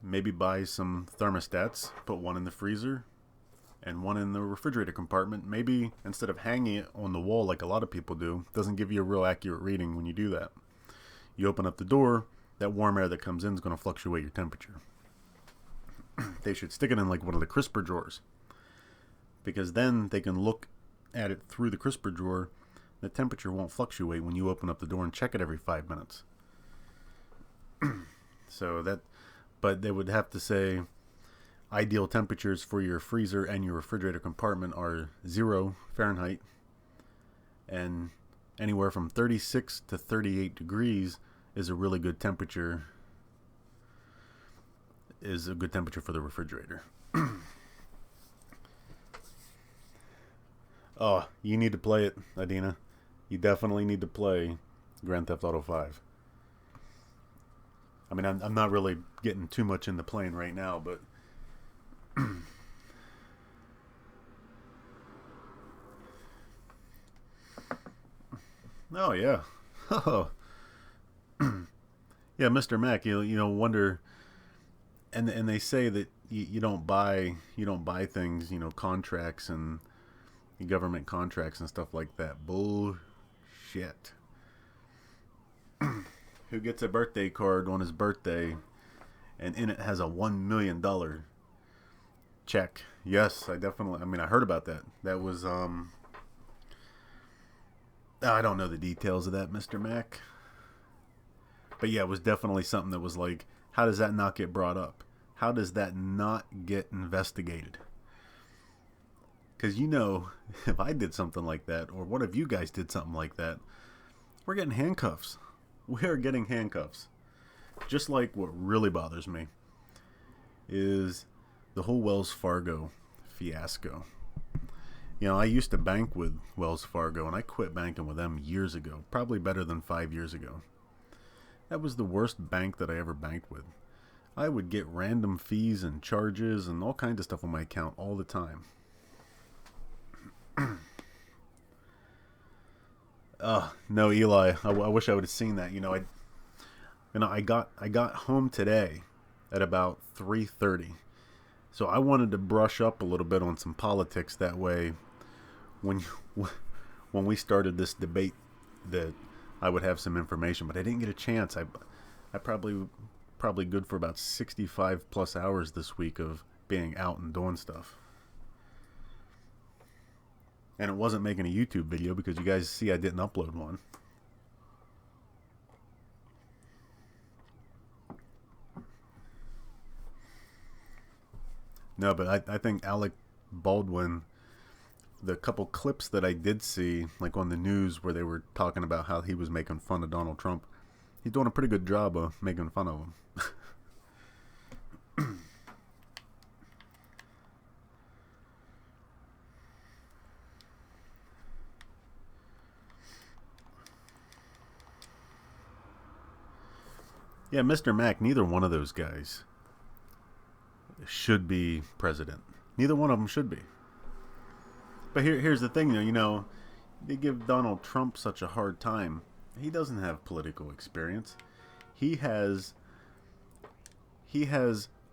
Speaker 1: maybe buy some thermostats, put one in the freezer and one in the refrigerator compartment. Maybe instead of hanging it on the wall like a lot of people do, doesn't give you a real accurate reading when you do that. You open up the door, that warm air that comes in is going to fluctuate your temperature. They should stick it in like one of the crisper drawers, because then they can look at it through the crisper drawer, The temperature won't fluctuate when you open up the door and check it every 5 minutes. So that, but they would have to say ideal temperatures for your freezer and your refrigerator compartment are 0 Fahrenheit, and anywhere from 36 to 38 degrees is a really good temperature. Is a good temperature for the refrigerator. Oh, you need to play it, Adina. You definitely need to play Grand Theft Auto 5. I mean, I'm not really getting too much into playing right now, but oh yeah, oh yeah, Mr. Mac. You know wonder, and they say that you don't buy things, contracts and government contracts and stuff like that. Bullshit. Who gets a birthday card on his birthday, and in it has a $1 million check? Yes, I definitely. I mean, I heard about that. That was I don't know the details of that, Mr. Mac. But yeah, it was definitely something that was like, how does that not get brought up? How does that not get investigated? Because if I did something like that, or one of you guys did something like that, we're getting handcuffs. We're getting handcuffs. Just like what really bothers me is the whole Wells Fargo fiasco. I used to bank with Wells Fargo, and I quit banking with them years ago, probably better than 5 years ago. That was the worst bank that I ever banked with. I would get random fees and charges and all kinds of stuff on my account all the time. No, Eli. I wish I would have seen that. I got home today at about 3:30, so I wanted to brush up a little bit on some politics. That way, when we started this debate, that I would have some information. But I didn't get a chance. I probably good for about 65 plus hours this week of being out and doing stuff. And it wasn't making a YouTube video because you guys see I didn't upload one. No, but I think Alec Baldwin, the couple clips that I did see, like on the news where they were talking about how he was making fun of Donald Trump, he's doing a pretty good job of making fun of him. Yeah, Mr. Mac, neither one of those guys should be president. Neither one of them should be. But here's the thing, though. They give Donald Trump such a hard time. He doesn't have political experience. He has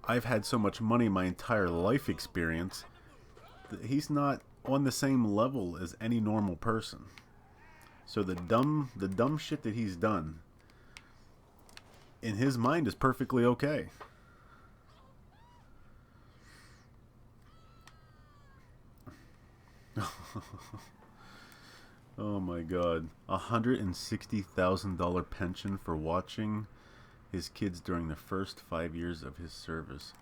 Speaker 1: I've had so much money my entire life experience. He's not on the same level as any normal person. So the dumb shit that he's done, in his mind, is perfectly okay. Oh my god. $160,000 pension for watching his kids during the first 5 years of his service.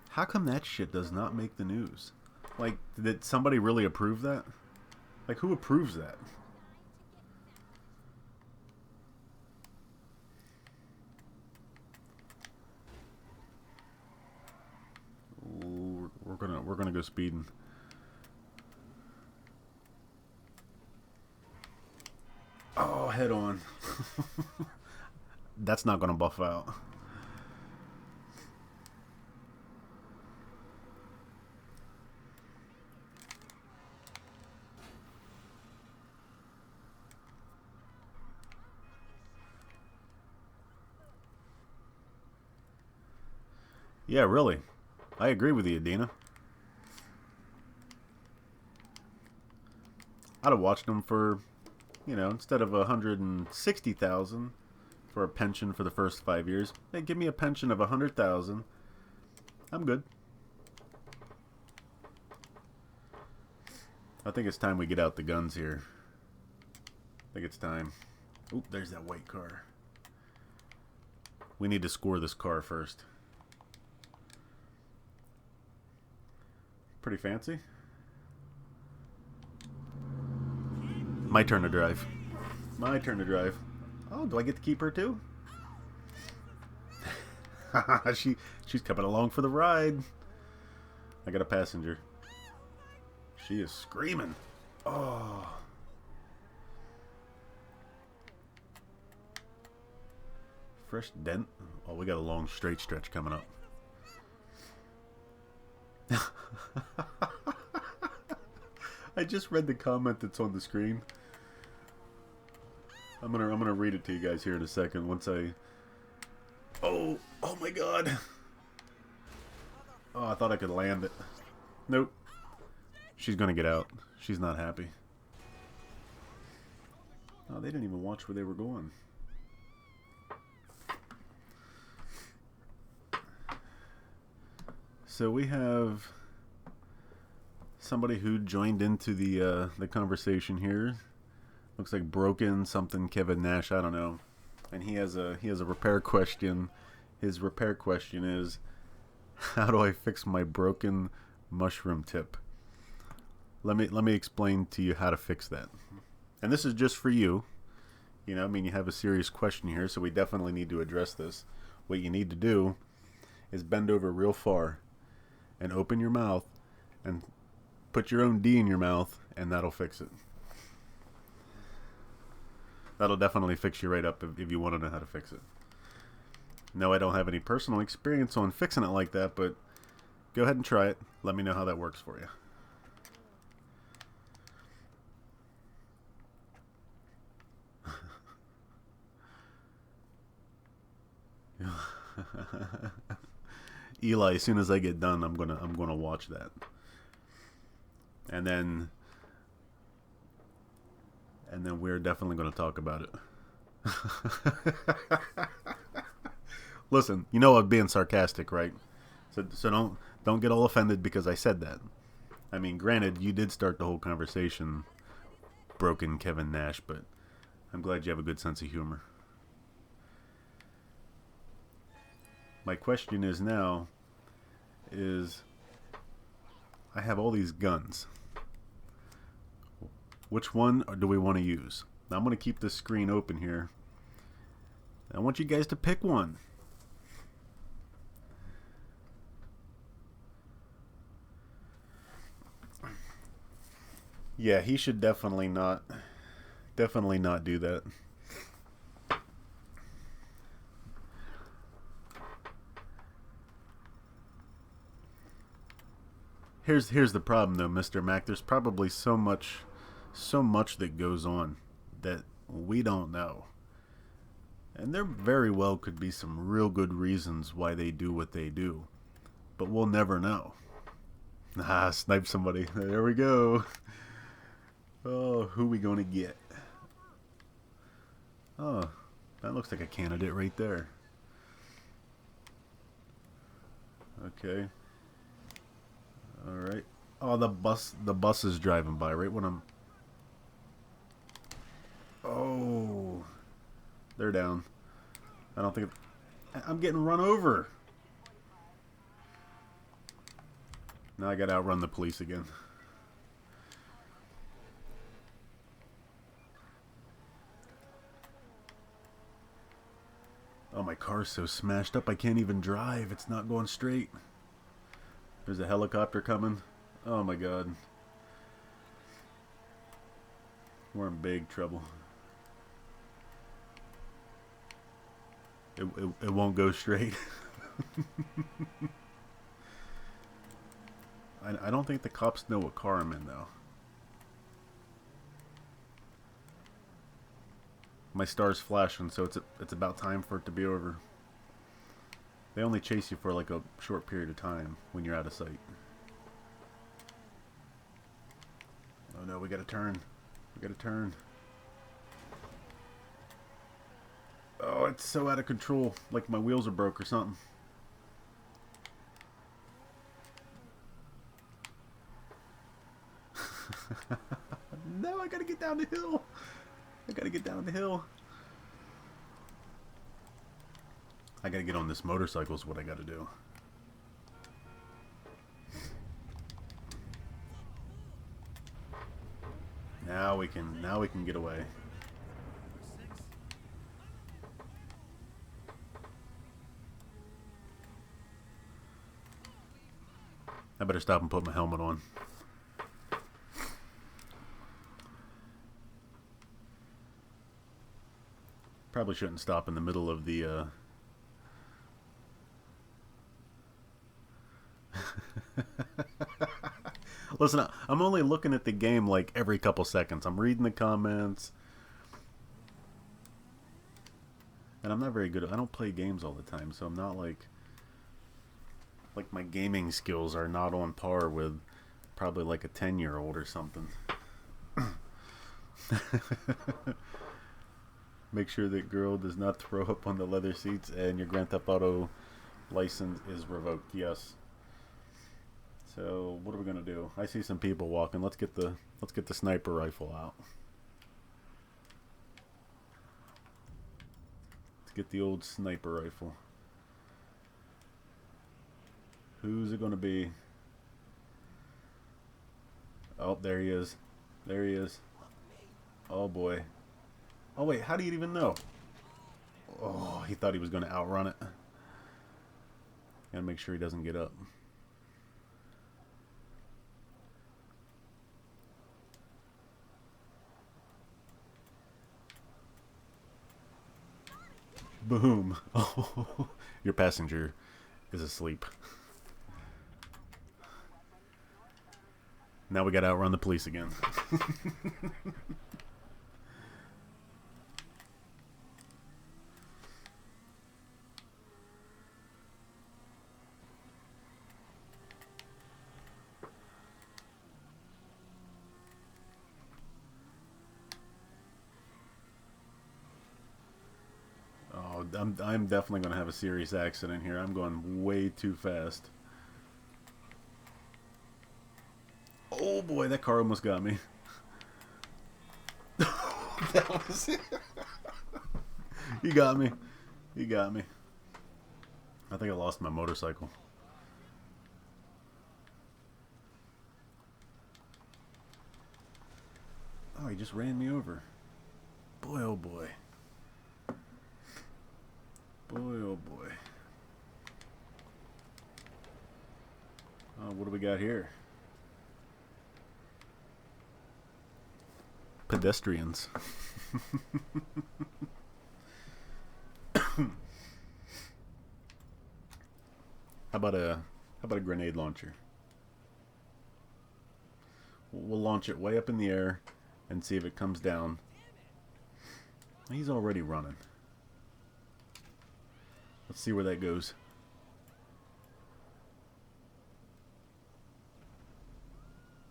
Speaker 1: How come that shit does not make the news? Like, did somebody really approve that? Like, who approves that? We're gonna go speeding. Oh, head on. That's not gonna buff out. Yeah, really. I agree with you, Adina. I'd have watched them for, instead of 160,000 for a pension for the first 5 years, they give me a pension of 100,000. I'm good. I think it's time we get out the guns here. I think it's time. Oop, there's that white car. We need to score this car first. Pretty fancy. My turn to drive. My turn to drive. Oh, do I get to keep her too? She's coming along for the ride. I got a passenger. She is screaming. Oh. Fresh dent. Oh, we got a long straight stretch coming up. I just read the comment that's on the screen. I'm gonna read it to you guys here in a second once I. Oh my God. Oh, I thought I could land it. Nope. She's gonna get out. She's not happy. Oh, they didn't even watch where they were going. So we have somebody who joined into the conversation here. Looks like broken something Kevin Nash, I don't know. And he has a repair question. His repair question is, how do I fix my broken mushroom tip? Let me explain to you how to fix that. And this is just for you. You know, I mean, you have a serious question here, so we definitely need to address this. What you need to do is bend over real far and open your mouth and put your own D in your mouth, and that'll fix it. That'll definitely fix you right up if you want to know how to fix it. No, I don't have any personal experience on fixing it like that, but go ahead and try it. Let me know how that works for you. Eli, as soon as I get done, I'm gonna watch that. And then we're definitely going to talk about it. Listen, you know I'm being sarcastic, right? So don't get all offended because I said that. I mean, granted, you did start the whole conversation, broken Kevin Nash, but I'm glad you have a good sense of humor. My question is now is I have all these guns. Which one do we want to use? Now I'm going to keep this screen open here. I want you guys to pick one. Yeah, he should definitely not do that. Here's the problem though, Mr. Mac. There's probably so much that goes on that we don't know. And there very well could be some real good reasons why they do what they do. But we'll never know. Ah, snipe somebody. There we go. Oh, who we gonna get? Oh, that looks like a candidate right there. Okay. Alright. Oh, the bus is driving by right when I'm... Oh, they're down. I don't think I'm getting run over. Now I gotta outrun the police again. Oh, my car's so smashed up I can't even drive. It's not going straight. There's a helicopter coming. Oh my God. We're in big trouble. It won't go straight. I don't think the cops know what car I'm in though. My star's flashing, so it's about time for it to be over. They only chase you for like a short period of time when you're out of sight. Oh no, we gotta turn. We gotta turn. Oh, it's so out of control. Like my wheels are broke or something. No, I gotta get down the hill. I gotta get down the hill. I gotta get on this motorcycle is what I gotta do. Now we can get away. I better stop and put my helmet on. Probably shouldn't stop in the middle of the Listen, I'm only looking at the game like every couple seconds. I'm reading the comments. And I'm not very good. I don't play games all the time, so I'm not like my gaming skills are not on par with probably like a 10-year-old or something. Make sure that girl does not throw up on the leather seats and your Grand Theft Auto license is revoked. Yes. So what are we gonna do? I see some people walking. Let's get the sniper rifle out. Let's get the old sniper rifle. Who's it gonna be? Oh, there he is. There he is. Oh boy. Oh wait, how do you even know? Oh, he thought he was gonna outrun it. Gotta make sure he doesn't get up. Boom. Oh, your passenger is asleep. Now we gotta outrun the police again. Oh, I'm definitely gonna have a serious accident here. I'm going way too fast. Oh boy, that car almost got me. That was it. You got me. You got me. I think I lost my motorcycle. Oh, he just ran me over. Boy, oh boy. Boy, oh boy. Oh, what do we got here? Pedestrians. How about a grenade launcher? We'll launch it way up in the air and see if it comes down. He's already running. Let's see where that goes.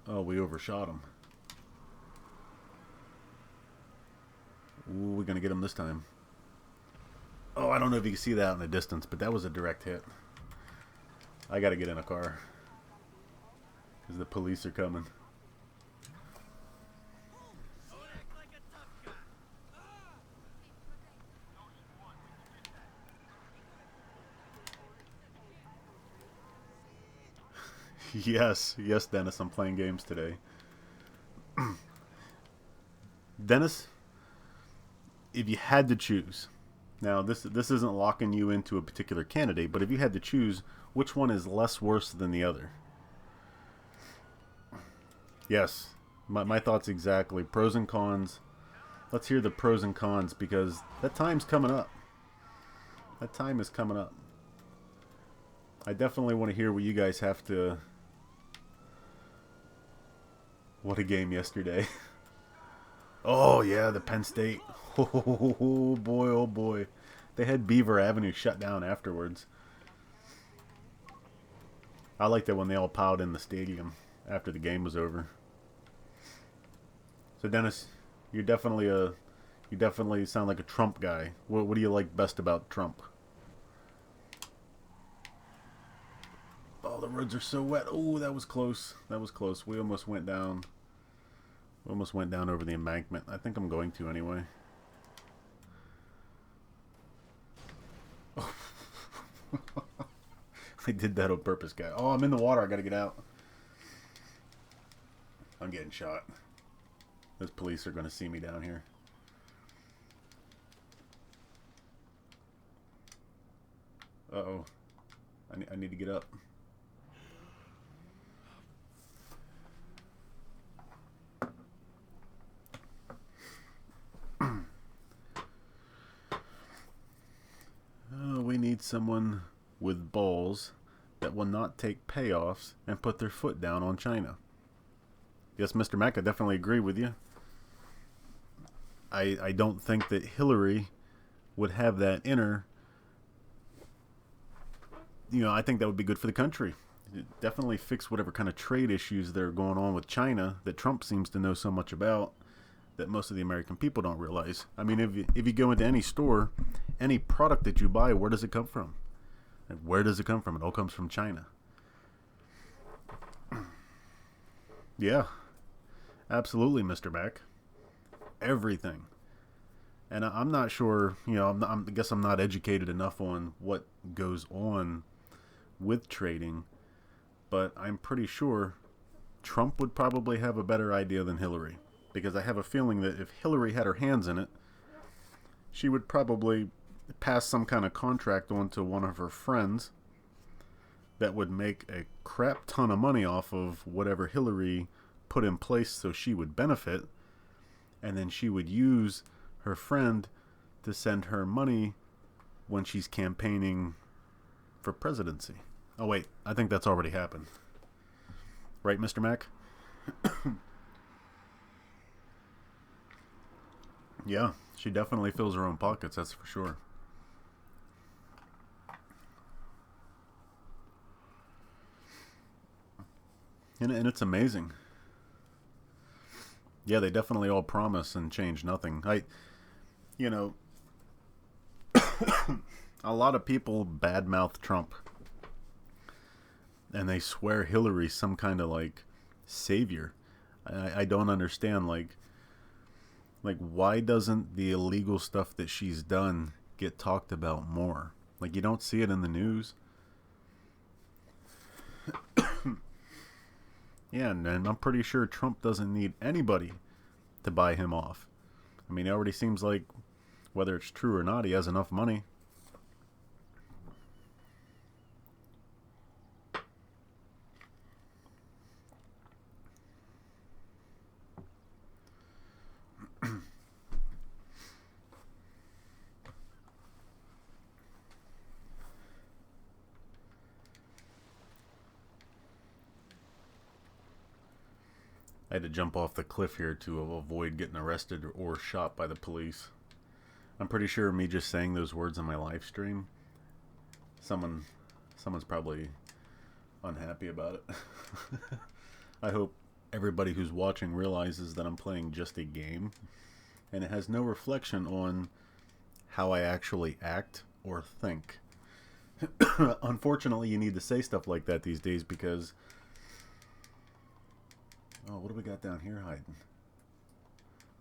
Speaker 1: Oh, we overshot him. Ooh, we're gonna get him this time. Oh, I don't know if you can see that in the distance, but that was a direct hit. I gotta get in a car because the police are coming. Yes, yes, Dennis, I'm playing games today. Dennis, if you had to choose, now this isn't locking you into a particular candidate, but if you had to choose, which one is less worse than the other? Yes, my thoughts exactly. Pros and cons. Let's hear the pros and cons because that time's coming up. That time is coming up. I definitely want to hear what you guys have to... What a game yesterday. Oh, yeah, the Penn State. Oh, boy, oh, boy. They had Beaver Avenue shut down afterwards. I liked that when they all piled in the stadium after the game was over. So, Dennis, you definitely sound like a Trump guy. What do you like best about Trump? Oh, the roads are so wet. Oh, that was close. That was close. We almost went down. Almost went down over the embankment. I think I'm going to anyway. I did that on purpose, guy. Oh, I'm in the water. I gotta get out. I'm getting shot. Those police are gonna see me down here. Uh-oh. I need to get up. We need someone with balls that will not take payoffs and put their foot down on China. Yes, Mr. Mack, I definitely agree with you. I don't think that Hillary would have that in her. You know, I think that would be good for the country. Definitely fix whatever kind of trade issues that are going on with China that Trump seems to know so much about that most of the American people don't realize. I mean, if you go into any store, any product that you buy, where does it come from? And where does it come from? It all comes from China. Yeah, absolutely, Mr. Mack. Everything. And I'm not sure, you know, I guess I'm not educated enough on what goes on with trading, but I'm pretty sure Trump would probably have a better idea than Hillary. Because I have a feeling that if Hillary had her hands in it, she would probably pass some kind of contract on to one of her friends that would make a crap ton of money off of whatever Hillary put in place so she would benefit. And then she would use her friend to send her money when she's campaigning for presidency. Oh, wait. I think that's already happened. Right, Mr. Mack? Yeah, she definitely fills her own pockets, that's for sure. And it's amazing. Yeah, they definitely all promise and change nothing. You know, a lot of people badmouth Trump. And they swear Hillary's some kind of, like, savior. I don't understand, like, why doesn't the illegal stuff that she's done get talked about more? Like, you don't see it in the news. Yeah, and I'm pretty sure Trump doesn't need anybody to buy him off. I mean, it already seems like, whether it's true or not, he has enough money. I had to jump off the cliff here to avoid getting arrested or shot by the police. I'm pretty sure me just saying those words on my live stream, someone's probably unhappy about it. I hope everybody who's watching realizes that I'm playing just a game, and it has no reflection on how I actually act or think. Unfortunately, you need to say stuff like that these days because... Oh, what do we got down here hiding?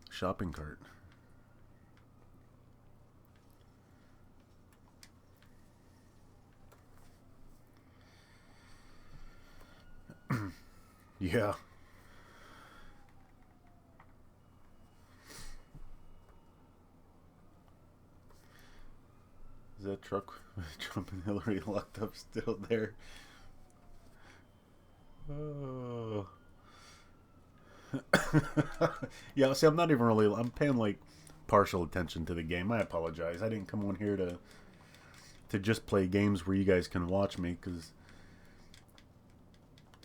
Speaker 1: Shopping cart. Yeah. Is that truck with Trump and Hillary locked up still there? Oh. Yeah, see, I'm paying like partial attention to the game. I apologize. I didn't come on here to just play games where you guys can watch me,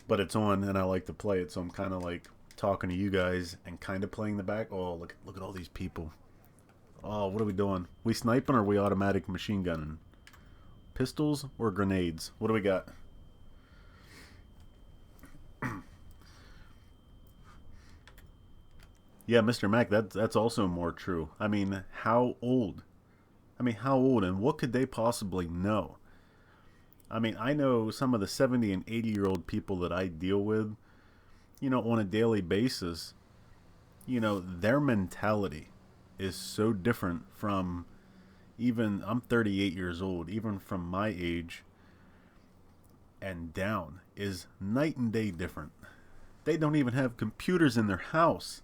Speaker 1: but it's on and I like to play it, so I'm kind of like talking to you guys and kind of playing the back. Oh, look at all these people. Oh, what are we doing? We sniping or are we automatic machine gunning? Pistols or grenades? What do we got? Yeah, Mr. Mack, that's also more true. I mean, how old? And what could they possibly know? I mean, I know some of the 70 and 80-year-old people that I deal with, you know, on a daily basis. you know, their mentality is so different from, even, I'm 38 years old, even from my age and down is night and day different. They don't even have computers in their house.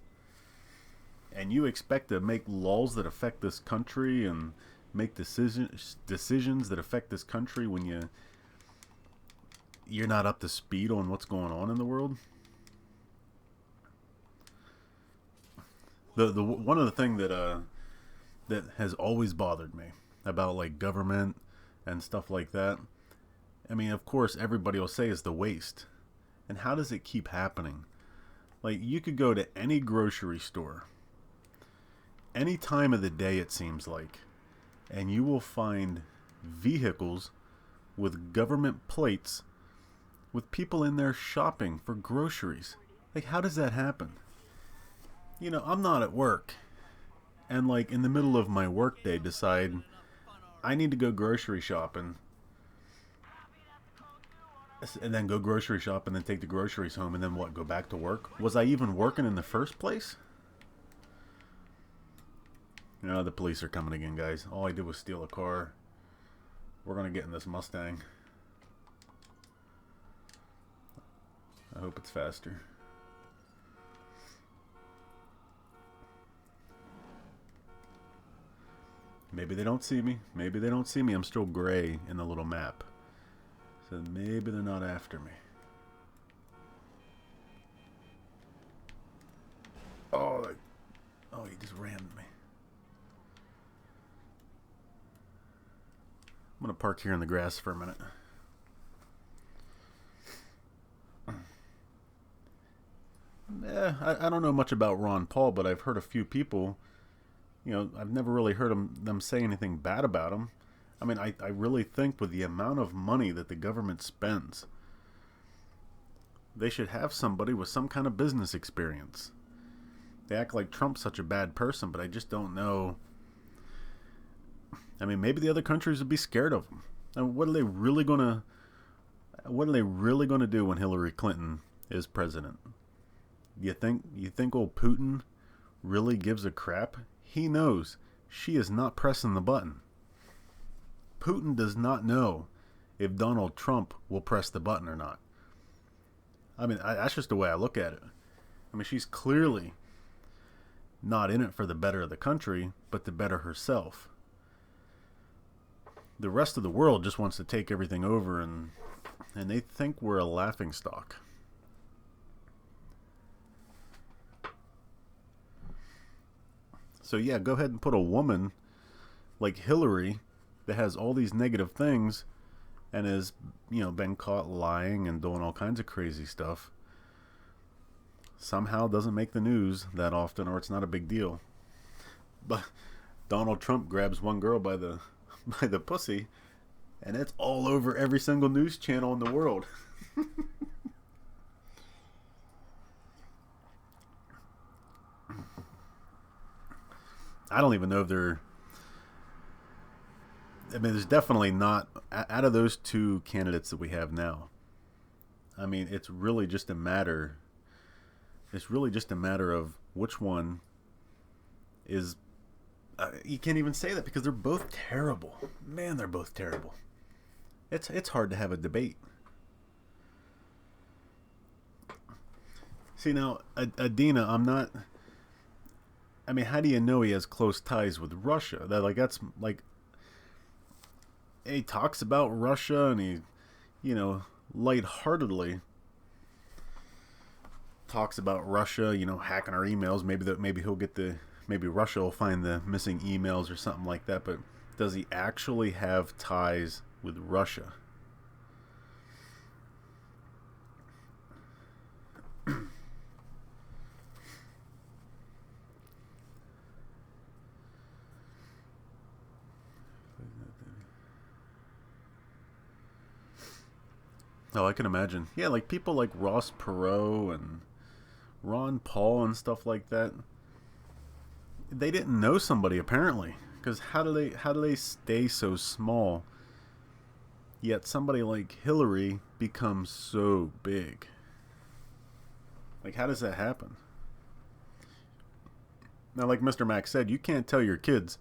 Speaker 1: And you expect to make laws that affect this country and make decisions that affect this country when you're not up to speed on what's going on in the world. The one of the thing that has always bothered me about like government and stuff like that. I mean, of course, everybody will say is the waste. And how does it keep happening? Like, you could go to any grocery store, any time of the day, it seems like, and you will find vehicles with government plates with people in there shopping for groceries. Like, how does that happen? You know, I'm not at work, and like in the middle of my workday decide I need to go grocery shopping, and then go grocery shop and then take the groceries home and then what, go back to work? Was I even working in the first place? You know, the police are coming again, guys. All I did was steal a car. We're gonna get in this Mustang. I hope it's faster. Maybe they don't see me. Maybe they don't see me. I'm still gray in the little map. So maybe they're not after me. Oh, he just rammed me. I'm going to park here in the grass for a minute. I don't know much about Ron Paul, but I've heard a few people, you know, I've never really heard them say anything bad about him. I mean, I really think with the amount of money that the government spends, they should have somebody with some kind of business experience. They act like Trump's such a bad person, but I just don't know. I mean, maybe the other countries would be scared of him. And what are they really gonna do when Hillary Clinton is president? You think old Putin really gives a crap? He knows she is not pressing the button. Putin does not know if Donald Trump will press the button or not. I mean, that's just the way I look at it. I mean, she's clearly not in it for the better of the country, but to better herself. The rest of the world just wants to take everything over, and they think we're a laughingstock. So yeah, go ahead and put a woman like Hillary that has all these negative things and has, you know, been caught lying and doing all kinds of crazy stuff. Somehow doesn't make the news that often, or it's not a big deal. But Donald Trump grabs one girl by the pussy, and it's all over every single news channel in the world. I don't even know if they're... I mean, there's definitely not... Out of those two candidates that we have now, I mean, it's really just a matter... It's really just a matter of which one is... you can't even say that because they're both terrible. Man, they're both terrible. It's hard to have a debate. See, now, Adina, I'm not... I mean, how do you know he has close ties with Russia? That's like... He talks about Russia and he, you know, lightheartedly talks about Russia, you know, hacking our emails. Maybe he'll get maybe Russia will find the missing emails or something like that. But does he actually have ties with Russia? Oh, I can imagine. Yeah, like people like Ross Perot and Ron Paul and stuff like that. They didn't know somebody apparently, because how do they stay so small? Yet somebody like Hillary becomes so big. Like, how does that happen? Now, like Mr. Mack said, you can't tell your kids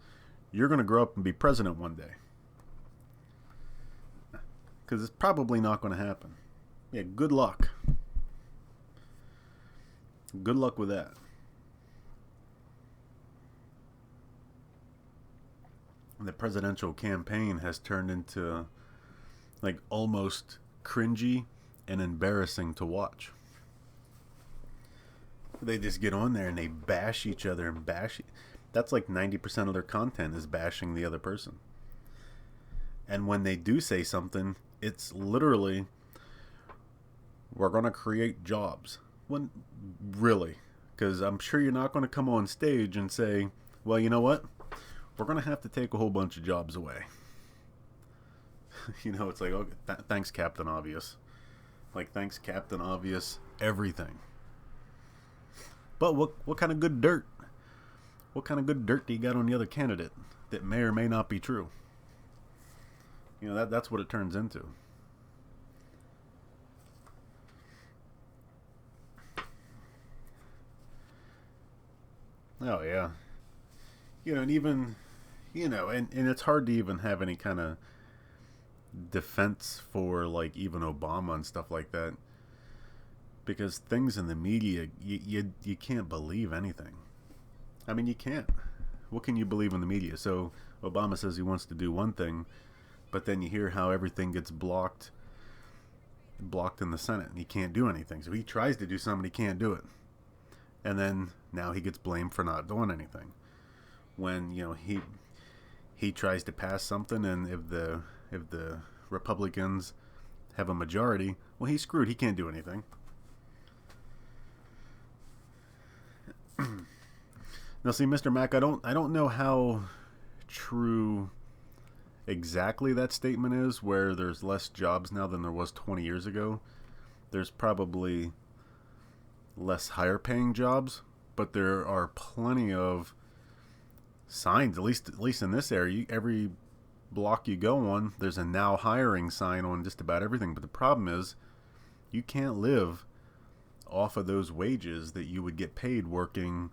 Speaker 1: you're going to grow up and be president one day. Because it's probably not going to happen. Yeah, good luck. Good luck with that. The presidential campaign has turned into like almost cringy and embarrassing to watch. They just get on there and they bash each other and bash. That's like 90% of their content is bashing the other person. And when they do say something, it's literally, we're going to create jobs. When really? Because I'm sure you're not going to come on stage and say, well, you know what? We're going to have to take a whole bunch of jobs away. You know, it's like, okay, thanks, Captain Obvious. Like, thanks, Captain Obvious, everything. But what kind of good dirt? What kind of good dirt do you got on the other candidate that may or may not be true? You know, that's what it turns into. Oh, yeah. You know, and even, you know, and it's hard to even have any kind of defense for, like, even Obama and stuff like that. Because things in the media, you can't believe anything. I mean, you can't. What can you believe in the media? So Obama says he wants to do one thing, but then you hear how everything gets blocked in the Senate, and he can't do anything. So he tries to do something, he can't do it. And then now he gets blamed for not doing anything. When, you know, he tries to pass something, and if the Republicans have a majority, well, he's screwed. He can't do anything. Now, see, Mr. Mack, I don't know how true exactly that statement is, where there's less jobs now than there was 20 years ago. There's probably less higher paying jobs, but there are plenty of signs, at least in this area. Every block you go on, there's a now hiring sign on just about everything. But the problem is, you can't live off of those wages that you would get paid working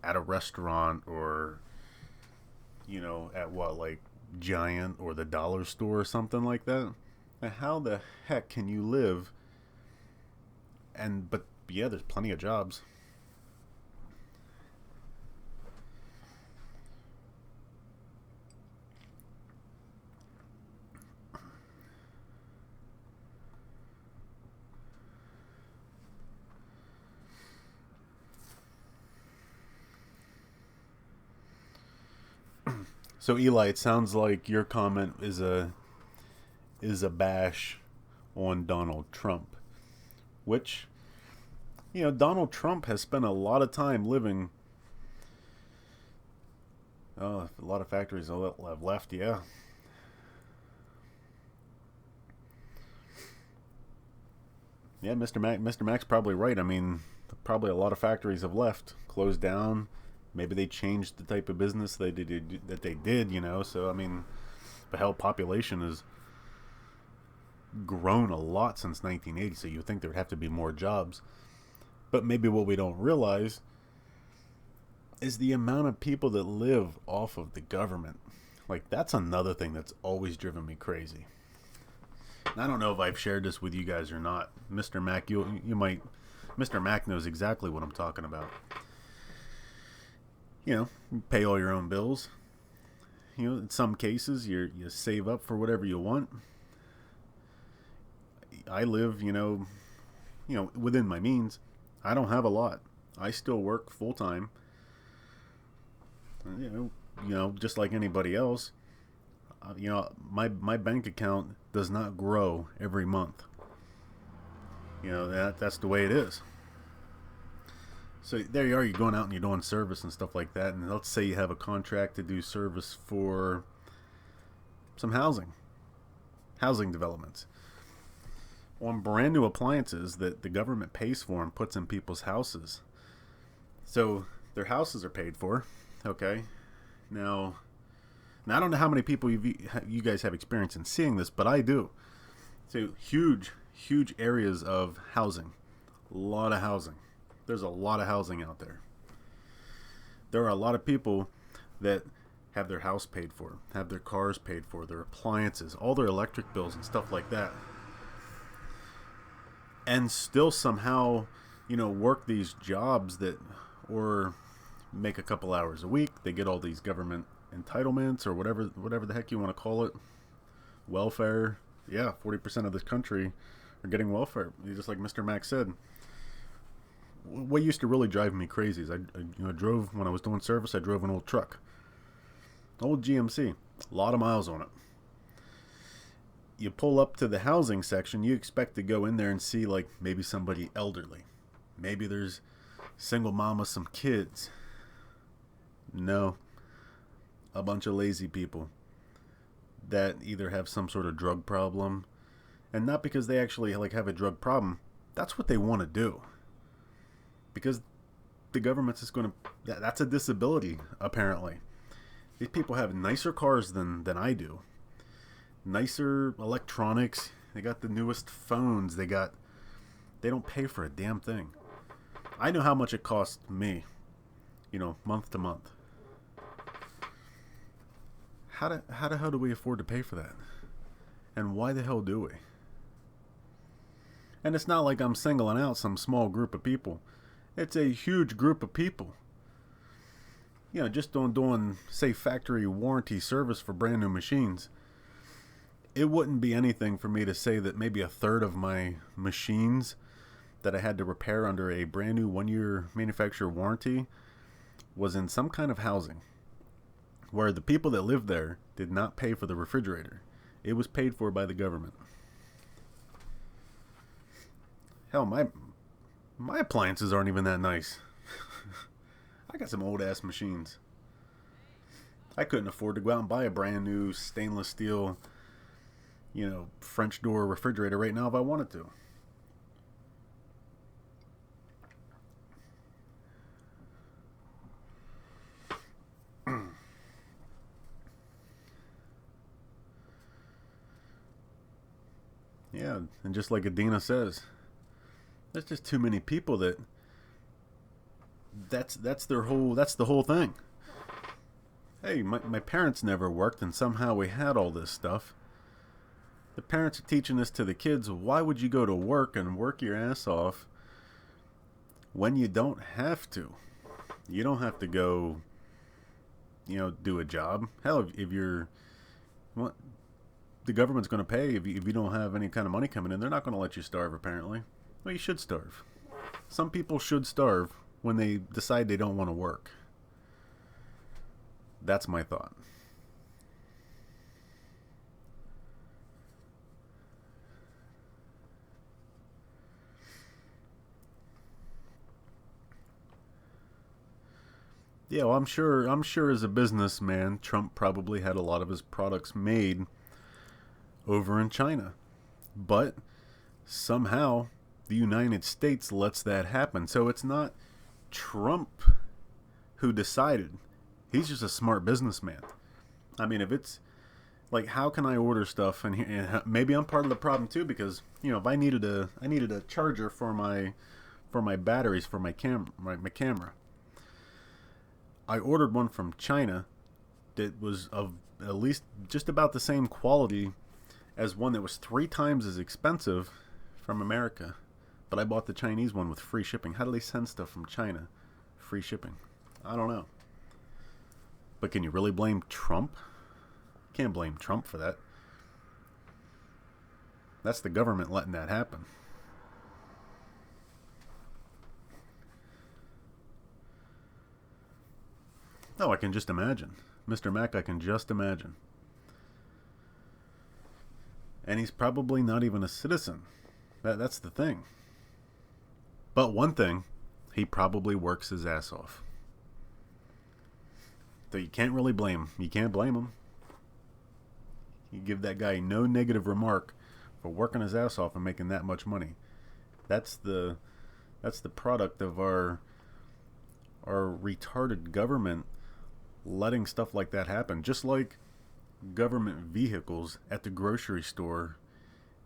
Speaker 1: at a restaurant, or, you know, at what, like Giant or the dollar store or something like that. Now, how the heck can you live? But yeah, there's plenty of jobs. So Eli, it sounds like your comment is a bash on Donald Trump, which, you know, Donald Trump has spent a lot of time living. Oh, a lot of factories have left, yeah. Yeah, Mr. Mack's probably right. I mean, probably a lot of factories have left, closed down. Maybe they changed the type of business they did, you know. So, I mean, the hell, population has grown a lot since 1980, so you would think there would have to be more jobs. But maybe what we don't realize is the amount of people that live off of the government. Like, that's another thing that's always driven me crazy. And I don't know if I've shared this with you guys or not. Mr. Mack, you might... Mr. Mack knows exactly what I'm talking about. You know, you pay all your own bills. You know, in some cases, you save up for whatever you want. I live, you know, within my means. I don't have a lot. I still work full time. You know, just like anybody else. You know, my bank account does not grow every month. You know, that's the way it is. So there you are, you're going out and you're doing service and stuff like that. And let's say you have a contract to do service for some housing developments. On brand new appliances that the government pays for and puts in people's houses. So their houses are paid for. Okay. Now I don't know how many people you guys have experience in seeing this, but I do. So huge areas of housing. A lot of housing. There's a lot of housing out there. There are a lot of people that have their house paid for, have their cars paid for, their appliances, all their electric bills and stuff like that, and still somehow, work these jobs that, or make a couple hours a week. They get all these government entitlements or whatever the heck you want to call it, welfare. Yeah, 40% of this country are getting welfare. Just like Mr. Mack said. What used to really drive me crazy is I drove, when I was doing service, I drove an old truck, old GMC, a lot of miles on it. You pull up to the housing section, you expect to go in there and see like maybe somebody elderly, maybe there's single mom with some kids. No, a bunch of lazy people that either have some sort of drug problem, and not because they actually like have a drug problem. That's what they want to do, because the government's just going to, that's a disability apparently. These people have nicer cars than I do, nicer electronics, they got the newest phones, they don't pay for a damn thing. I know how much it costs me, month to month. How the hell do we afford to pay for that? And why the hell do we? And it's not like I'm singling out some small group of people. It's a huge group of people. Just on doing, say, factory warranty service for brand new machines. It wouldn't be anything for me to say that maybe a third of my machines that I had to repair under a brand new 1-year manufacturer warranty was in some kind of housing where the people that lived there did not pay for the refrigerator. It was paid for by the government. Hell, my appliances aren't even that nice. I got some old ass machines. I couldn't afford to go out and buy a brand new stainless steel, French door refrigerator right now if I wanted to. Yeah, and just like Adina says, there's just too many people that's the whole thing. Hey, my parents never worked, and somehow we had all this stuff. The parents are teaching this to the kids. Why would you go to work and work your ass off when you don't have to? You don't have to go, do a job. Hell, if you're, what, the government's going to pay if you don't have any kind of money coming in. They're not going to let you starve, apparently. Well, you should starve. Some people should starve when they decide they don't want to work. That's my thought. Yeah, well, I'm sure as a businessman, Trump probably had a lot of his products made over in China. But somehow the United States lets that happen. So it's not Trump who decided. He's just a smart businessman. I mean, if it's like, how can I order stuff and maybe I'm part of the problem too, because if I needed a charger for my batteries for my camera. I ordered one from China that was of at least just about the same quality as one that was 3 times as expensive from America. But I bought the Chinese one with free shipping. How do they send stuff from China? Free shipping. I don't know. But can you really blame Trump? Can't blame Trump for that. That's the government letting that happen. Oh, I can just imagine. Mr. Mack, I can just imagine. And he's probably not even a citizen. That's the thing. But one thing, he probably works his ass off. So you can't really blame him. You can't blame him. You give that guy no negative remark for working his ass off and making that much money. That's the product of our retarded government letting stuff like that happen. Just like government vehicles at the grocery store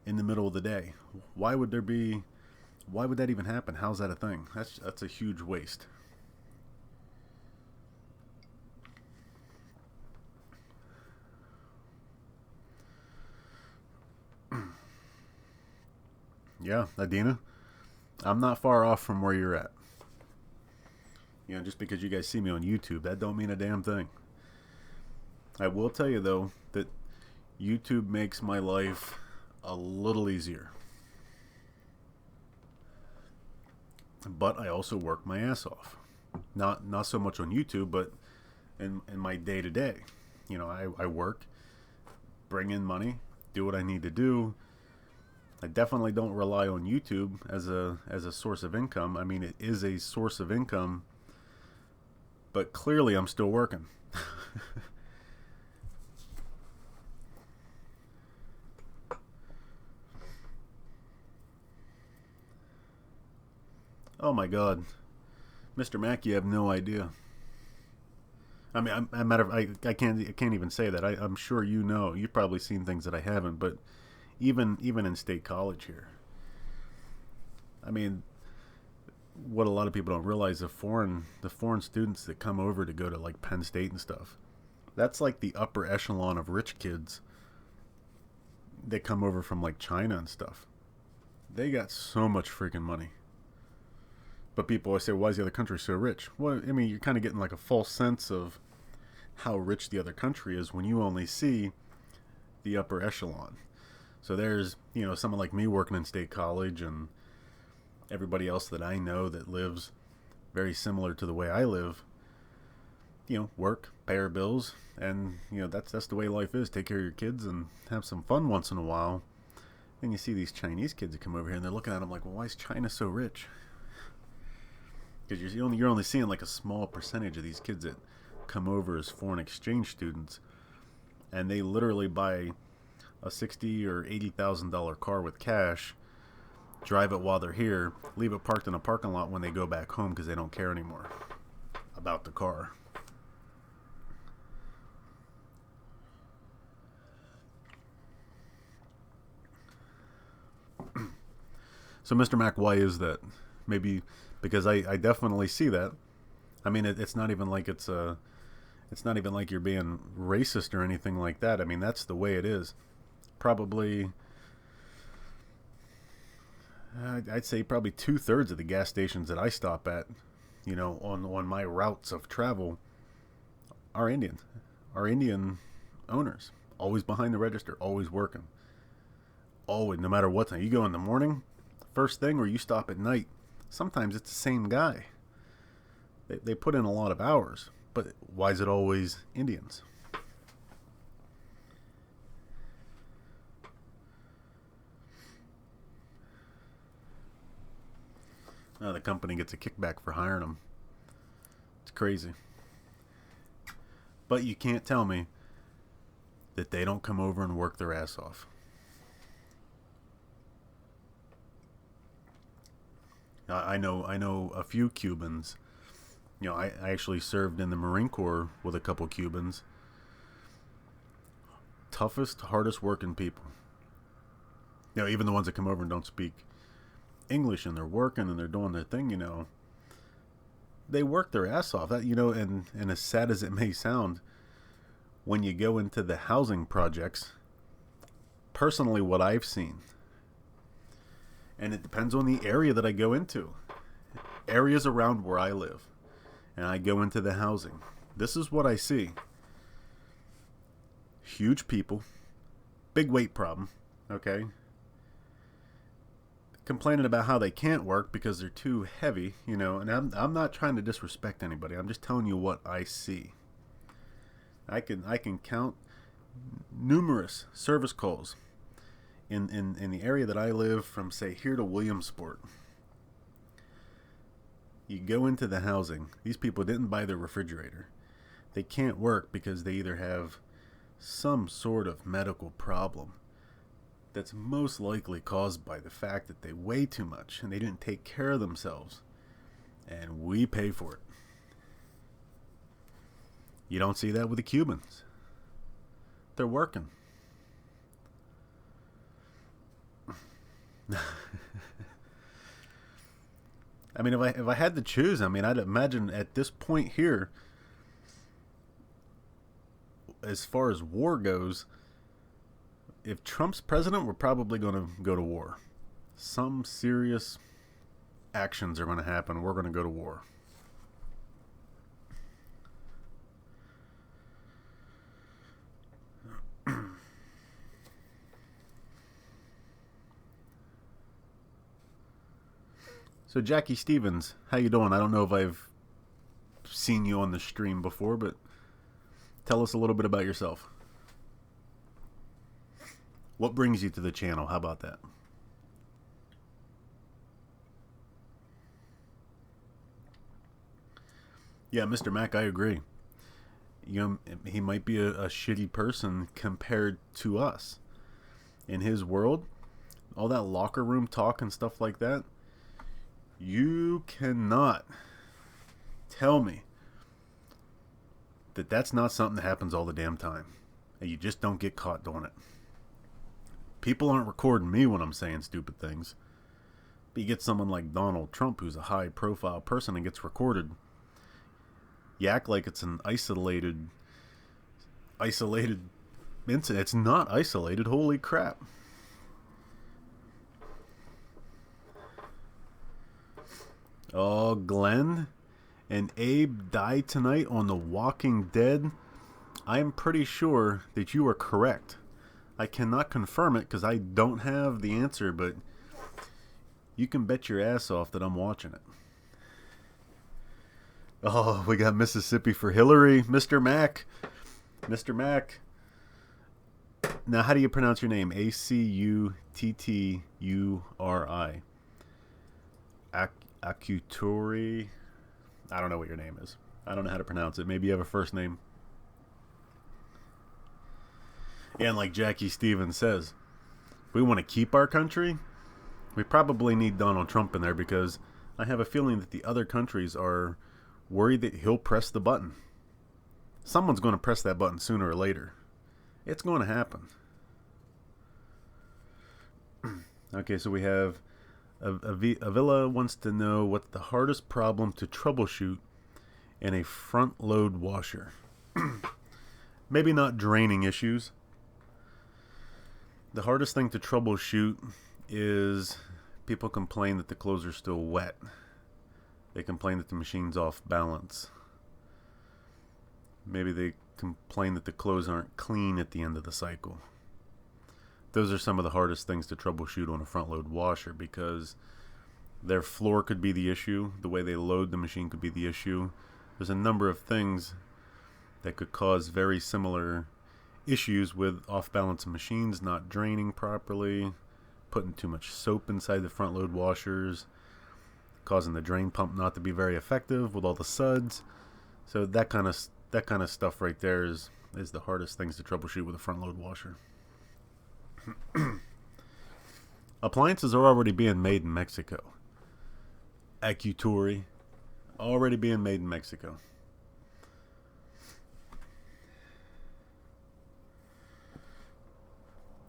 Speaker 1: in the middle of the day. Why would that even happen? How's that a thing? That's a huge waste. Yeah, Adina, I'm not far off from where you're at. Just because you guys see me on YouTube, that don't mean a damn thing. I will tell you though that YouTube makes my life a little easier. But I also work my ass off. Not so much on YouTube, but in my day to day. I work, bring in money, do what I need to do. I definitely don't rely on YouTube as a source of income. I mean, it is a source of income, but clearly I'm still working. Oh my God, Mr. Mack, you have no idea. I mean, I can't even say that. I'm sure you've probably seen things that I haven't, but even in state college here, I mean, what a lot of people don't realize, the foreign students that come over to go to like Penn State and stuff, that's like the upper echelon of rich kids that come over from like China and stuff. They got so much freaking money. But people always say, why is the other country so rich? Well, I mean, you're kind of getting like a false sense of how rich the other country is when you only see the upper echelon. So there's, someone like me working in state college, and everybody else that I know that lives very similar to the way I live, work, pay our bills, and, that's the way life is. Take care of your kids and have some fun once in a while. And you see these Chinese kids that come over here and they're looking at them like, well, why is China so rich? Because you're only seeing like a small percentage of these kids that come over as foreign exchange students, and they literally buy a $60,000 or $80,000 car with cash, drive it while they're here, leave it parked in a parking lot when they go back home because they don't care anymore about the car. So, Mr. Mack, why is that? Maybe because I definitely see that. I mean, it's not even like it's not even like you're being racist or anything like that. I mean, that's the way it is. Probably, I'd say probably 2/3 of the gas stations that I stop at, on my routes of travel, are Indian. Are Indian owners. Always behind the register, always working. Always, no matter what time. You go in the morning, first thing, or you stop at night. Sometimes it's the same guy. They put in a lot of hours, but why is it always Indians? The company gets a kickback for hiring them. It's crazy. But you can't tell me that they don't come over and work their ass off. I know a few Cubans. I actually served in the Marine Corps with a couple Cubans. Toughest, hardest working people. Even the ones that come over and don't speak English, and they're working and they're doing their thing, they work their ass off. That, and as sad as it may sound, when you go into the housing projects, personally what I've seen, and it depends on the area that I go into, areas around where I live, and I go into the housing, this is what I see. Huge people, big weight problem, okay? Complaining about how they can't work because they're too heavy, and I'm not trying to disrespect anybody. I'm just telling you what I see. I can count numerous service calls in the area that I live from, say, here to Williamsport. You go into the housing. These people didn't buy their refrigerator. They can't work because they either have some sort of medical problem that's most likely caused by the fact that they weigh too much and they didn't take care of themselves. And we pay for it. You don't see that with the Cubans. They're working. I mean, if I had to choose, I'd imagine at this point here, as far as war goes, if Trump's president, we're probably going to go to war. some serious actions are going to happen. We're going to go to war. So Jackie Stevens, how you doing? I don't know if I've seen you on the stream before, but tell us a little bit about yourself. What brings you to the channel? How about that? Yeah, Mr. Mac, I agree. You know, he might be a shitty person compared to us. In his world, all that locker room talk and stuff like that, you cannot tell me that that's not something that happens all the damn time. And you just don't get caught doing it. People aren't recording me when I'm saying stupid things. But you get someone like Donald Trump, who's a high-profile person, and gets recorded. You act like it's an isolated incident. It's not isolated. Holy crap. Oh, Glenn and Abe died tonight on The Walking Dead. I am pretty sure that you are correct. I cannot confirm it because I don't have the answer, but you can bet your ass off that I'm watching it. Oh, we got Mississippi for Hillary. Mr. Mac. Mr. Mac. Now, how do you pronounce your name? Acuturi. Acuturi. I don't know what your name is. I don't know how to pronounce it. Maybe you have a first name. And like Jackie Stevens says, if we want to keep our country, we probably need Donald Trump in there, because I have a feeling that the other countries are worried that he'll press the button. Someone's going to press that button sooner or later. It's going to happen. Okay, so we have Avila wants to know what's the hardest problem to troubleshoot in a front load washer. Maybe not draining issues. The hardest thing to troubleshoot is people complain that the clothes are still wet. They complain that the machine's off balance. Maybe they complain that the clothes aren't clean at the end of the cycle. Those are some of the hardest things to troubleshoot on a front load washer, because their floor could be the issue. The way they load the machine could be the issue. There's a number of things that could cause very similar issues with off-balance machines not draining properly, putting too much soap inside the front load washers, causing the drain pump not to be very effective with all the suds. So that kind of stuff right there is the hardest things to troubleshoot with a front load washer. Appliances are already being made in Mexico. Acuturi, already being made in Mexico.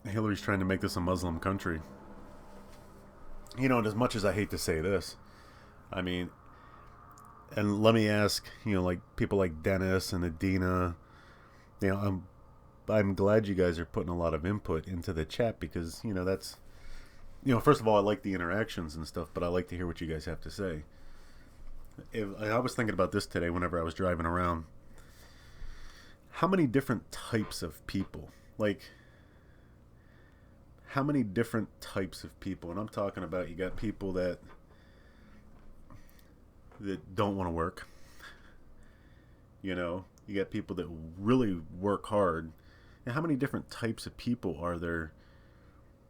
Speaker 1: Hillary's trying to make this a Muslim country. You know, and as much as I hate to say this, I mean, and let me ask, you know, like people like Dennis and Adina, you know, I'm glad you guys are putting a lot of input into the chat, because, you know, that's, you know, first of all, I like the interactions and stuff, but I like to hear what you guys have to say. I was thinking about this today whenever I was driving around. How many different types of people, like, how many different types of people, and I'm talking about, you got people that don't want to work. You know, you got people that really work hard. And how many different types of people are there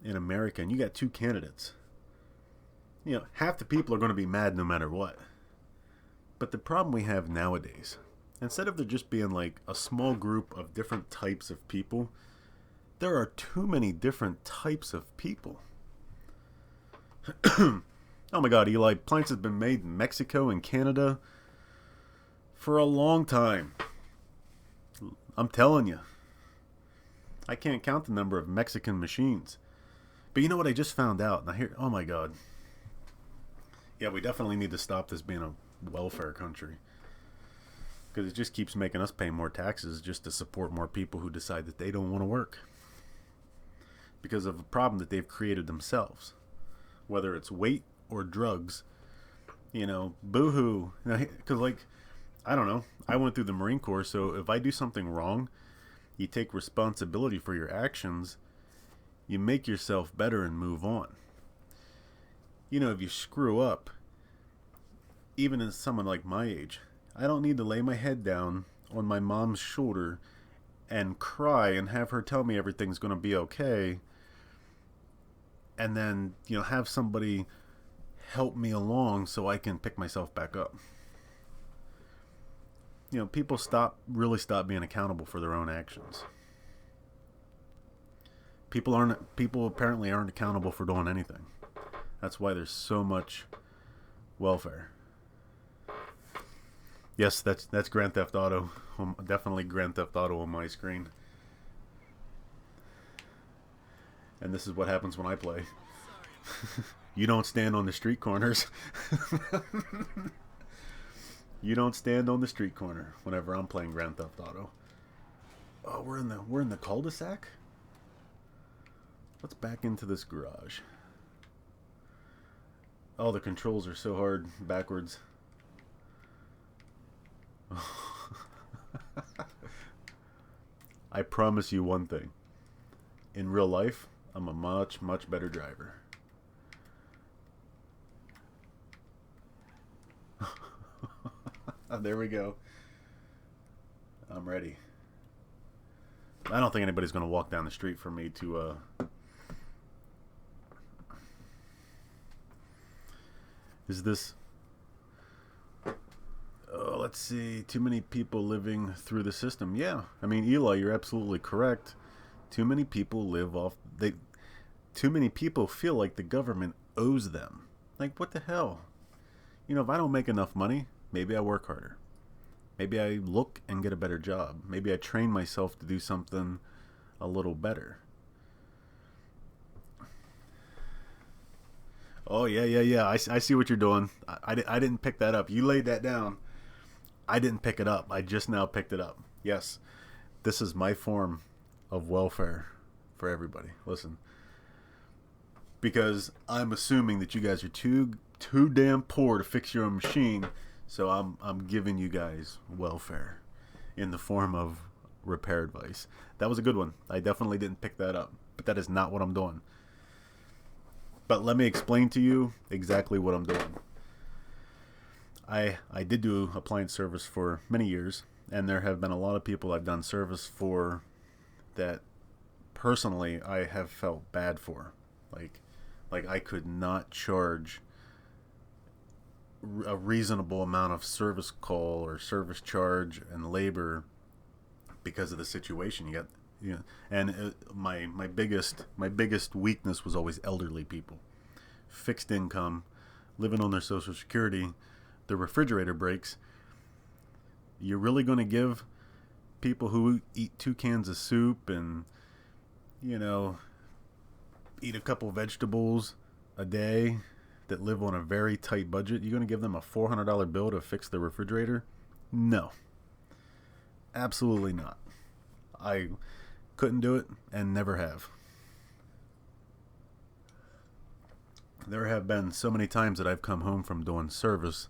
Speaker 1: in America? And you got two candidates. You know, half the people are going to be mad no matter what. But the problem we have nowadays, instead of there just being like a small group of different types of people, there are too many different types of people. Oh my God, Eli, Appliance has been made in Mexico and Canada for a long time. I'm telling you. I can't count the number of Mexican machines. But you know what I just found out? And I hear, oh my God. Yeah, we definitely need to stop this being a welfare country. Because it just keeps making us pay more taxes just to support more people who decide that they don't want to work. Because of a problem that they've created themselves. whether it's weight or drugs. Boo-hoo. Because, like, I don't know. I went through the Marine Corps, so if I do something wrong, you take responsibility for your actions, you make yourself better and move on. If you screw up, even as someone like my age, I don't need to lay my head down on my mom's shoulder and cry and have her tell me everything's going to be okay, and then, have somebody help me along so I can pick myself back up. People really stop being accountable for their own actions. People apparently aren't accountable for doing anything. That's why there's so much welfare. Yes, that's Grand Theft Auto. Definitely Grand Theft Auto on my screen. And this is what happens when I play. You don't stand on the street corners. You don't stand on the street corner whenever I'm playing Grand Theft Auto. Oh, we're in the cul-de-sac? Let's back into this garage. Oh, the controls are so hard backwards. I promise you one thing. In real life, I'm a much, much better driver. There we go. I'm ready. I don't think anybody's going to walk down the street for me to... Is this... let's see. Too many people living through the system. Yeah. I mean, Eli, you're absolutely correct. Too many people live off... Too many people feel like the government owes them. Like, what the hell? If I don't make enough money, maybe I work harder. Maybe I look and get a better job. Maybe I train myself to do something a little better. Oh, yeah. I see what you're doing. I didn't pick that up. You laid that down. I didn't pick it up. I just now picked it up. Yes, this is my form of welfare for everybody. Listen. Because I'm assuming that you guys are too damn poor to fix your own machine, so I'm giving you guys welfare in the form of repair advice. That was a good one. I definitely didn't pick that up, but that is not what I'm doing. But let me explain to you exactly what I'm doing. I did do appliance service for many years, and there have been a lot of people I've done service for that personally I have felt bad for. Like I could not charge a reasonable amount of service call or service charge and labor because of the situation. And my biggest weakness was always elderly people, fixed income, living on their Social Security. The refrigerator breaks. You're really going to give people who eat 2 cans of soup and eat a couple vegetables a day that live on a very tight budget, you're going to give them a $400 bill to fix the refrigerator? No. Absolutely not. I couldn't do it and never have. There have been so many times that I've come home from doing service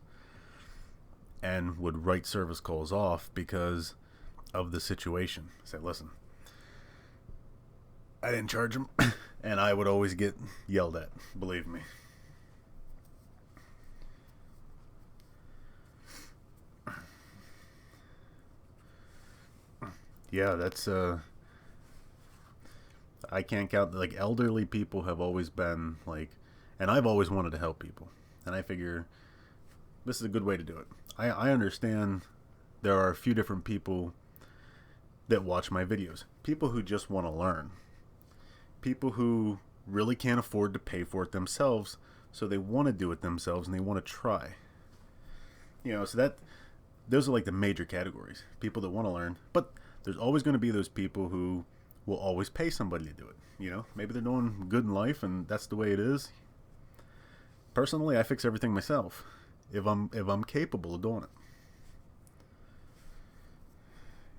Speaker 1: and would write service calls off because of the situation. Say, listen, I didn't charge them, and I would always get yelled at, believe me. Yeah, that's I can't count. Like, elderly people have always been like, and I've always wanted to help people, and I figure this is a good way to do it. I understand there are a few different people that watch my videos. People who just want to learn. People who really can't afford to pay for it themselves, so they want to do it themselves and they want to try. So those are like the major categories. People that want to learn, but there's always going to be those people who will always pay somebody to do it. Maybe they're doing good in life and that's the way it is. Personally, I fix everything myself if I'm capable of doing it.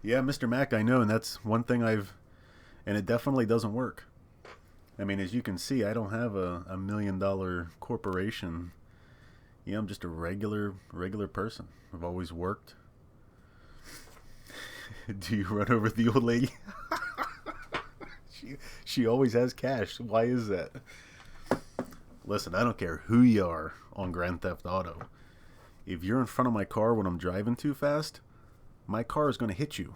Speaker 1: Yeah, Mr. Mac, I know, and that's one thing and it definitely doesn't work. I mean, as you can see, I don't have a $1 million corporation. Yeah, I'm just a regular person. I've always worked. Do you run over the old lady? she always has cash. Why is that? Listen, I don't care who you are on Grand Theft Auto. If you're in front of my car when I'm driving too fast, my car is going to hit you.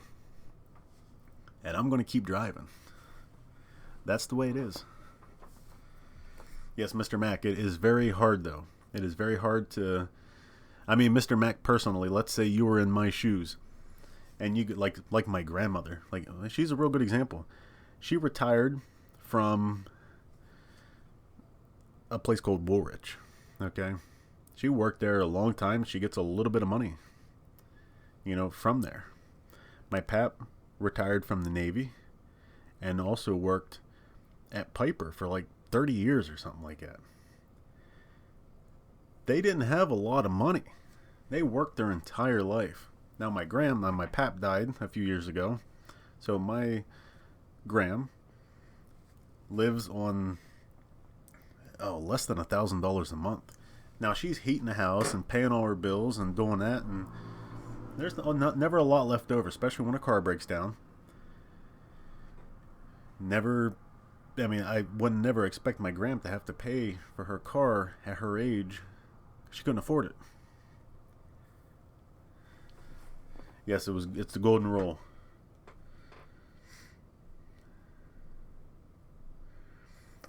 Speaker 1: And I'm going to keep driving. That's the way it is. Yes, Mr. Mac, it is very hard, though. It is very hard to... I mean, Mr. Mac, personally, let's say you were in my shoes. And you, like my grandmother. Like, she's a real good example. She retired from a place called Woolrich. Okay? She worked there a long time. She gets a little bit of money, you know, from there. My pap retired from the Navy and also worked at Piper for like 30 years or something like that. They didn't have a lot of money. They worked their entire life. Now my pap died a few years ago. So my gram lives on less than $1,000 a month. Now she's heating the house and paying all her bills and doing that, and there's never a lot left over, especially when a car breaks down. I would never expect my gram to have to pay for her car at her age. She couldn't afford it. Yes, it's the golden rule.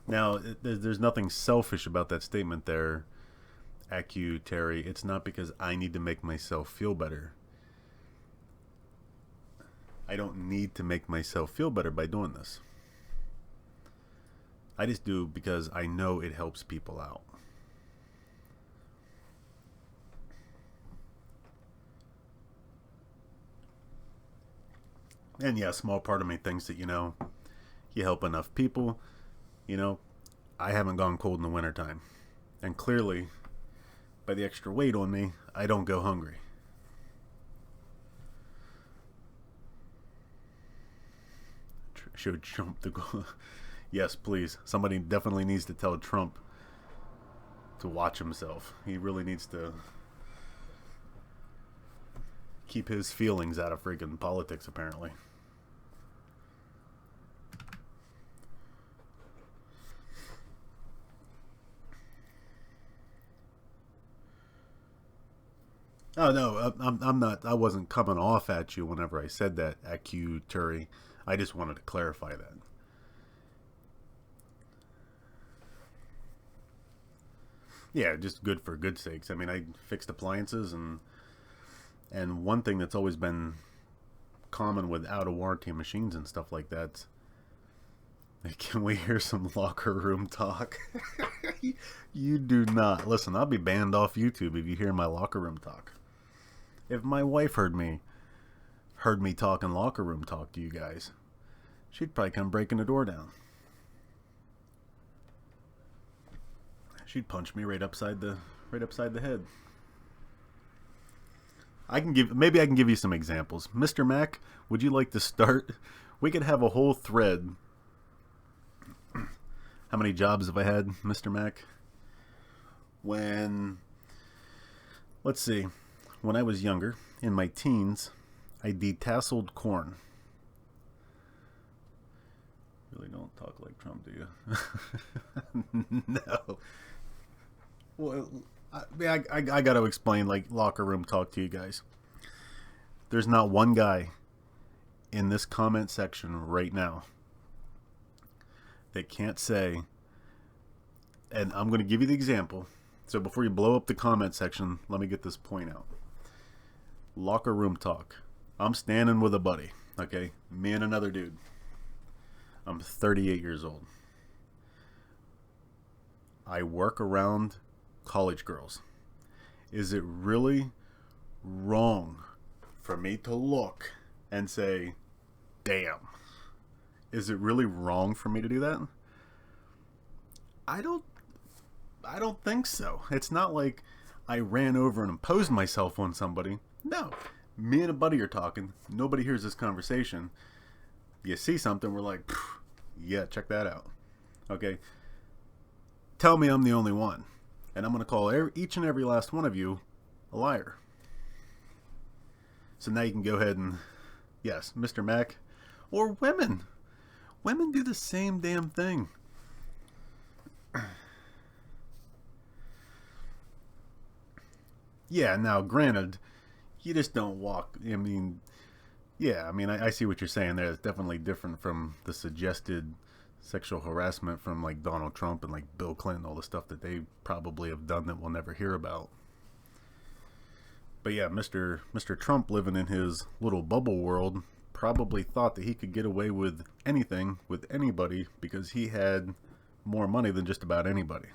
Speaker 1: Now, there's nothing selfish about that statement there, Terry. It's not because I need to make myself feel better. I don't need to make myself feel better by doing this. I just do because I know it helps people out. And yeah, a small part of me thinks that, you help enough people. I haven't gone cold in the wintertime. And clearly, by the extra weight on me, I don't go hungry. Should Trump to go? Yes, please. Somebody definitely needs to tell Trump to watch himself. He really needs to keep his feelings out of freaking politics, apparently. Oh no, I'm not. I wasn't coming off at you whenever I said that, Turi. I just wanted to clarify that. Yeah, just good for good sakes. I mean, I fixed appliances, and one thing that's always been common with out of warranty machines and stuff like that. Can we hear some locker room talk? You do not. Listen, I'll be banned off YouTube if you hear my locker room talk. If my wife heard me talking locker room talk to you guys, she'd probably come breaking the door down. She'd punch me right upside the head. Maybe I can give you some examples. Mr. Mac, would you like to start? We could have a whole thread. How many jobs have I had, Mr. Mac? Let's see. When I was younger, in my teens, I detasseled corn. Really don't talk like Trump, do you? No. Well, I got to explain like locker room talk to you guys. There's not one guy in this comment section right now that can't say, and I'm going to give you the example. So before you blow up the comment section, let me get this point out. Locker room talk. I'm standing with a buddy, okay? Me and another dude. I'm 38 years old. I work around college girls. Is it really wrong for me to look and say, damn? Is it really wrong for me to do that? I don't think so. It's not like I ran over and imposed myself on somebody. No. Me and a buddy are talking. Nobody hears this conversation. You see something, we're like, yeah, check that out. Okay? Tell me I'm the only one. And I'm going to call each and every last one of you a liar. So now you can go ahead and, yes, Mr. Mac, or women. Women do the same damn thing. Yeah, now granted, you just don't walk. I mean, yeah, I mean, I see what you're saying there. It's definitely different from the suggested sexual harassment from like Donald Trump and like Bill Clinton, all the stuff that they probably have done that we'll never hear about. But yeah, Mr. Trump, living in his little bubble world, probably thought that he could get away with anything with anybody because he had more money than just about anybody.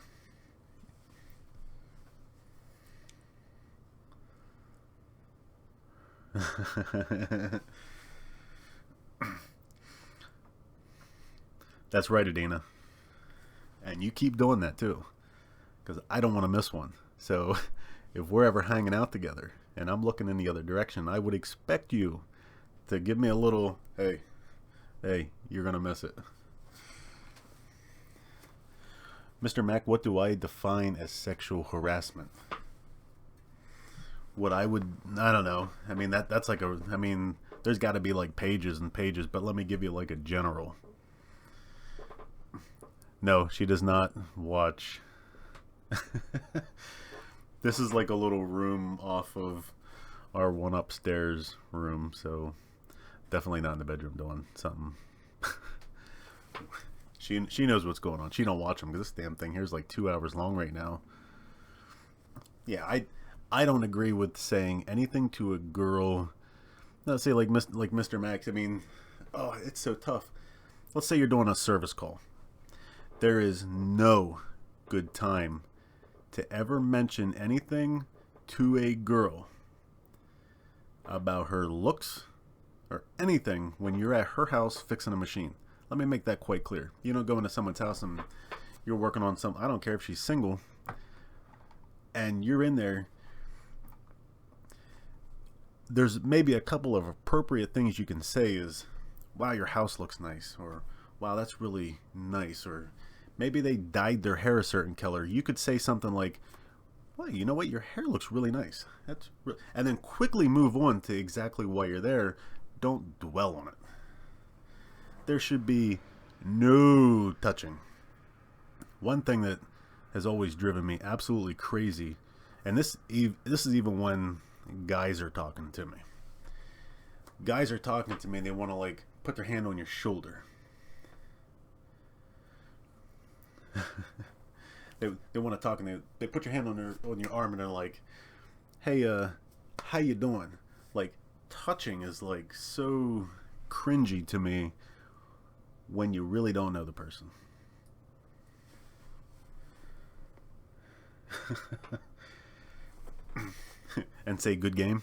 Speaker 1: That's right, Adina. And you keep doing that too, because I don't want to miss one. So if we're ever hanging out together and I'm looking in the other direction, I would expect you to give me a little, hey, you're going to miss it. Mr. Mac, what do I define as sexual harassment? What I don't know. I mean, that's like I mean, there's got to be like pages and pages, but let me give you like a general. No, she does not watch. This is like a little room off of our one upstairs room, so definitely not in the bedroom doing something. She knows what's going on. She don't watch them because this damn thing here is like 2 hours long right now. Yeah, I don't agree with saying anything to a girl. Let's say like Mr. Max. I mean, oh, it's so tough. Let's say you're doing a service call. There is no good time to ever mention anything to a girl about her looks or anything when you're at her house fixing a machine. Let me make that quite clear. You don't go into someone's house and you're working on I don't care if she's single, and you're in there. There's maybe a couple of appropriate things you can say is, wow, your house looks nice, or wow, that's really nice, or maybe they dyed their hair a certain color. You could say something like, well, you know what, your hair looks really nice. And then quickly move on to exactly why you're there. Don't dwell on it. There should be no touching. One thing that has always driven me absolutely crazy, and this is even when guys are talking to me. Guys are talking to me and they want to like put their hand on your shoulder. they want to talk and they put your hand on your arm and they're like, hey, how you doing? Like, touching is like so cringy to me when you really don't know the person. And say good game.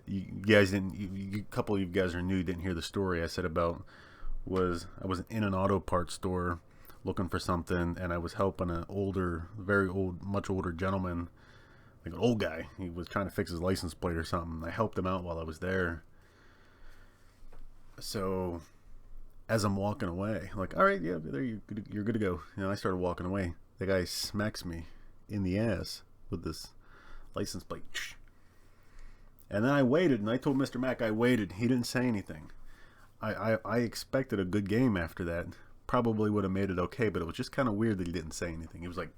Speaker 1: You guys didn't. A couple of you guys are new. Didn't hear the story I said about I was in an auto parts store looking for something, and I was helping an older, very old, much older gentleman, like an old guy. He was trying to fix his license plate or something. I helped him out while I was there. So as I'm walking away, I'm like, all right, yeah, there you're good to go. You know, I started walking away. The guy smacks me in the ass with this license plate. And then I waited, and I told Mr. Mac I waited. He didn't say anything. I expected a good game after that. Probably would have made it okay, but it was just kind of weird that he didn't say anything. He was like,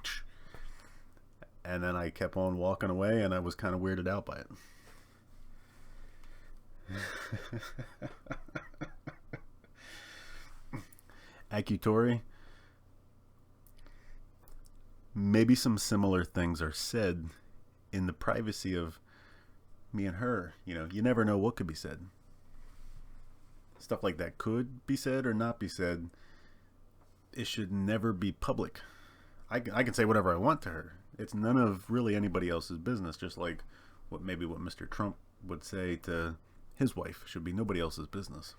Speaker 1: and then I kept on walking away, and I was kind of weirded out by it. Accusatory. Maybe some similar things are said in the privacy of me and her. You know, you never know what could be said. Stuff like that could be said or not be said. It should never be public. I can say whatever I want to her. It's none of really anybody else's business. Just like what Mr. Trump would say to his wife should be nobody else's business.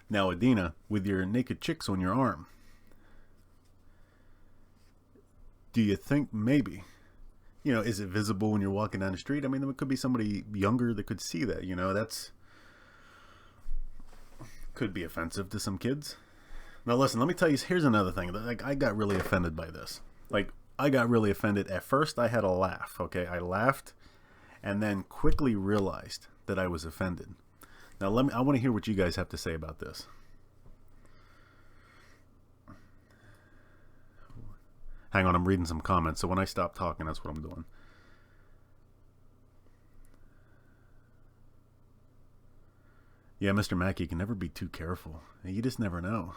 Speaker 1: Now, Adina, with your naked chicks on your arm, do you think maybe, you know, is it visible when you're walking down the street? I mean, there could be somebody younger that could see that, you know, that's, Could be offensive to some kids. Now listen, let me tell you, here's another thing. Like, I got really offended by this. Like, I got really offended. At first, I had a laugh, okay? I laughed and then quickly realized that I was offended. Now, I want to hear what you guys have to say about this. Hang on, I'm reading some comments, so when I stop talking, that's what I'm doing. Yeah, Mr. Mack, you can never be too careful. You just never know.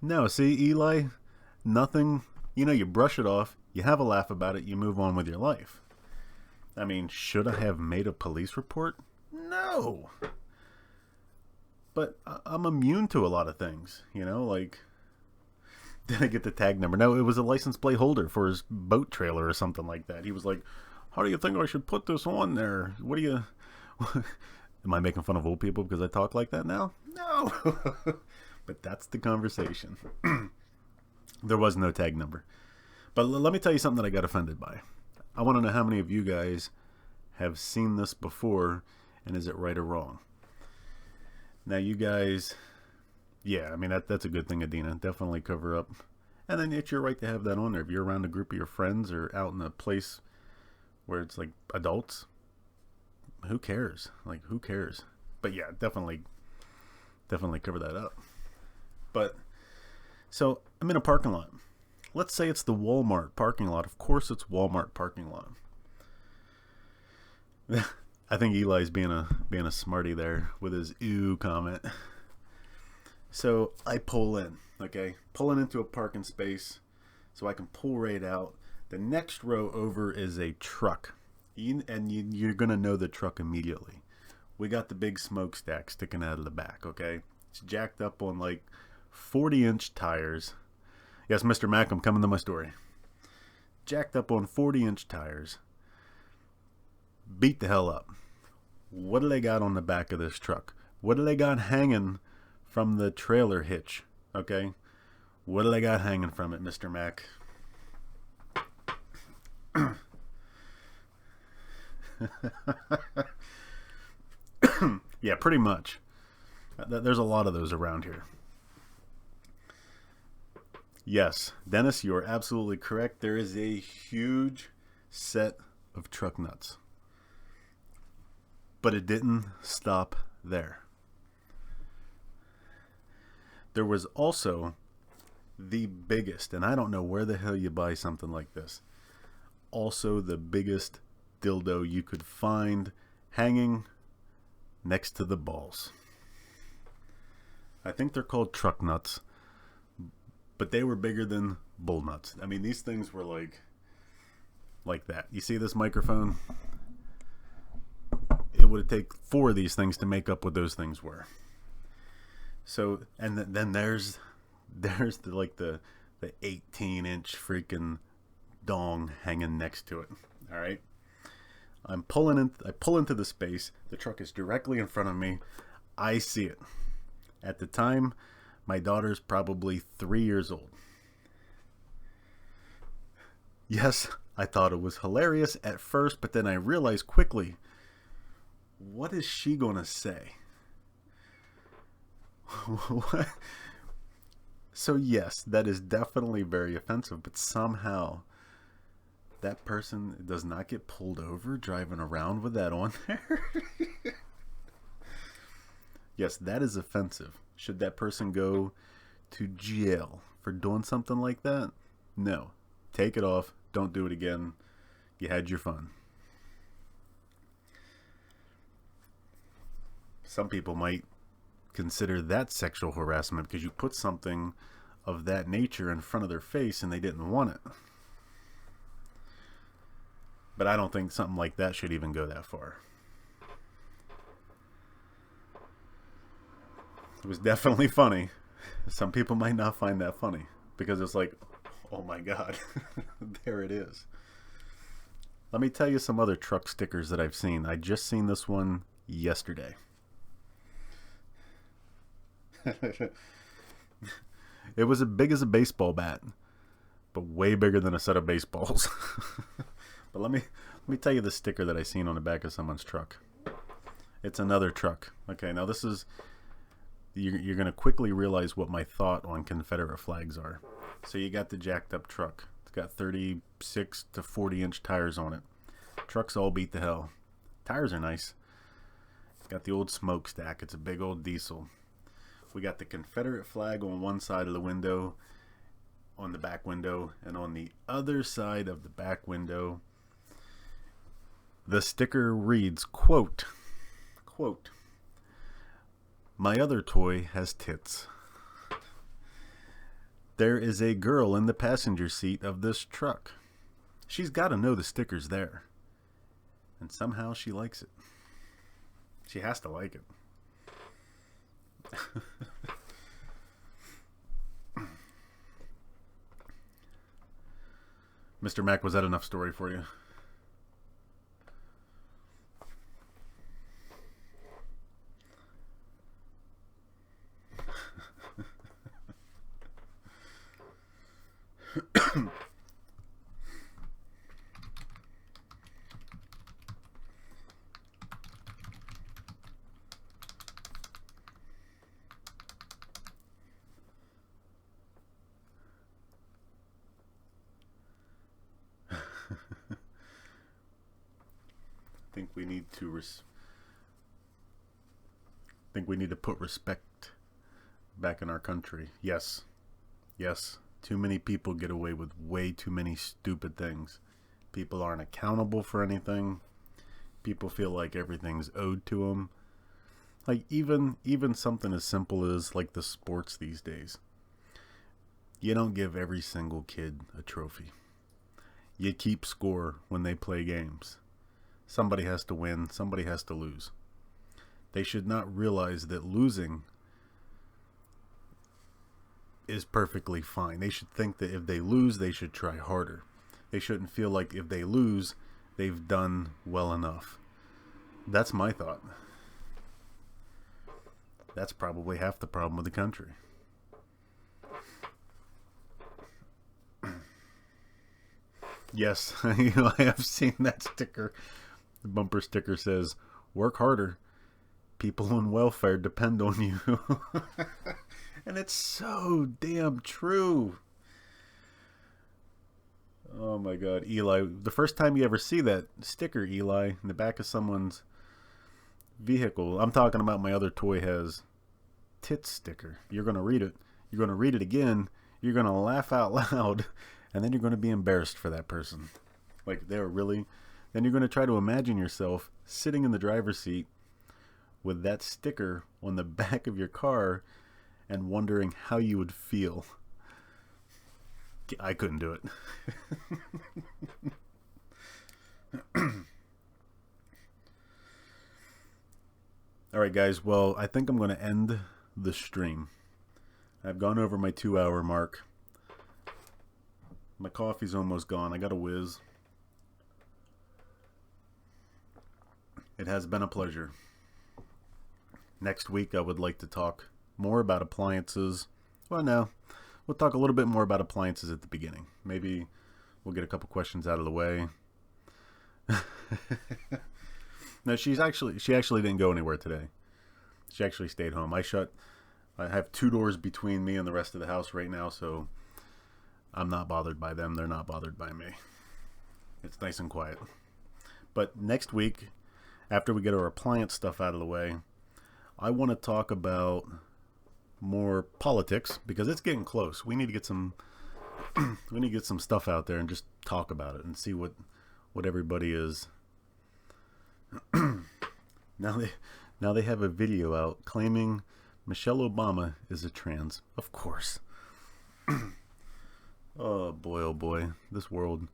Speaker 1: No, see, Eli, nothing, you brush it off, you have a laugh about it, you move on with your life. I mean, should I have made a police report? No. But I'm immune to a lot of things, like, did I get the tag number? No, it was a license plate holder for his boat trailer or something like that. He was like, how do you think I should put this on there? What do you... Am I making fun of old people because I talk like that now? No. But that's the conversation. There was no tag number. But let me tell you something that I got offended by. I want to know how many of you guys have seen this before, and is it right or wrong? Now, you guys, yeah, I mean, that's a good thing, Adina. Definitely cover up. And then it's your right to have that on there. If you're around a group of your friends or out in a place where it's like adults, who cares? Like, who cares? But yeah, definitely cover that up. But, so, I'm in a parking lot. Let's say it's the Walmart parking lot. Of course it's Walmart parking lot. I think Eli's being a smarty there with his ew comment. So I pull in, okay? Pulling into a parking space so I can pull right out. The next row over is a truck. You're going to know the truck immediately. We got the big smokestack sticking out of the back, okay? It's jacked up on like 40-inch tires. Yes, Mr. Mack, I'm coming to my story. Jacked up on 40-inch tires. Beat the hell up. What do they got on the back of this truck? What do they got hanging from the trailer hitch? Okay? What do they got hanging from it, Mr. Mack? Yeah, pretty much. There's a lot of those around here. Yes, Dennis, you are absolutely correct. There is a huge set of truck nuts. But it didn't stop there. There was also the biggest, and I don't know where the hell you buy something like this, also the biggest dildo you could find hanging next to the balls. I think they're called truck nuts. But they were bigger than bull nuts. I mean, these things were like that. You see this microphone? It would take 4 of these things to make up what those things were. So, and then there's the 18-inch freaking dong hanging next to it. All right. I pull into the space. The truck is directly in front of me. I see it. At the time, my daughter's probably 3 years old. Yes, I thought it was hilarious at first, but then I realized quickly, what is she going to say? What? So yes, that is definitely very offensive, but somehow that person does not get pulled over driving around with that on there. Yes, that is offensive. Should that person go to jail for doing something like that? No. Take it off. Don't do it again. You had your fun. Some people might consider that sexual harassment because you put something of that nature in front of their face and they didn't want it. But I don't think something like that should even go that far. It was definitely funny. Some people might not find that funny because it's like, oh my God, there it is. Let me tell you some other truck stickers that I've seen. I just seen this one yesterday. It was as big as a baseball bat, but way bigger than a set of baseballs. But let me tell you the sticker that I seen on the back of someone's truck. It's another truck. Okay, now this is... You're going to quickly realize what my thought on Confederate flags are. So you got the jacked up truck. It's got 36 to 40 inch tires on it. Trucks all beat the hell. Tires are nice. It's got the old smokestack. It's a big old diesel. We got the Confederate flag on one side of the window, on the back window, and on the other side of the back window, the sticker reads, quote, "My other toy has tits. There is a girl in the passenger seat of this truck. She's got to know the sticker's there. And somehow she likes it. She has to like it." Mr. Mac, was that enough story for you? think we need to put respect back in our country. Yes. Too many people get away with way too many stupid things. People aren't accountable for anything. People feel like everything's owed to them. Like even something as simple as like the sports these days. You don't give every single kid a trophy. You keep score when they play games. Somebody has to win, somebody has to lose. They should not realize that losing is perfectly fine. They should think that if they lose, they should try harder. They shouldn't feel like if they lose, they've done well enough. That's my thought. That's probably half the problem with the country. Yes, I have seen that sticker. The bumper sticker says, "Work harder. People on welfare depend on you." And it's so damn true. Oh my God, Eli. The first time you ever see that sticker, Eli, in the back of someone's vehicle, I'm talking about my other toy has tits sticker. You're going to read it. You're going to read it again. You're going to laugh out loud. And then you're going to be embarrassed for that person. Like, they're really... Then you're going to try to imagine yourself sitting in the driver's seat with that sticker on the back of your car and wondering how you would feel. I couldn't do it. Alright guys, well, I think I'm going to end the stream. I've gone over my 2-hour mark. My coffee's almost gone. I got a whiz. It has been a pleasure. Next week I would like to talk more about appliances. Well, no. We'll talk a little bit more about appliances at the beginning. Maybe we'll get a couple questions out of the way. No, she actually didn't go anywhere today. She actually stayed home. I have 2 doors between me and the rest of the house right now, so I'm not bothered by them. They're not bothered by me. It's nice and quiet. But next week, after we get our appliance stuff out of the way, I want to talk about more politics because it's getting close. We need to get some stuff out there and just talk about it and see what everybody is. Now they have a video out claiming Michelle Obama is a trans. Of course. Oh boy, this world.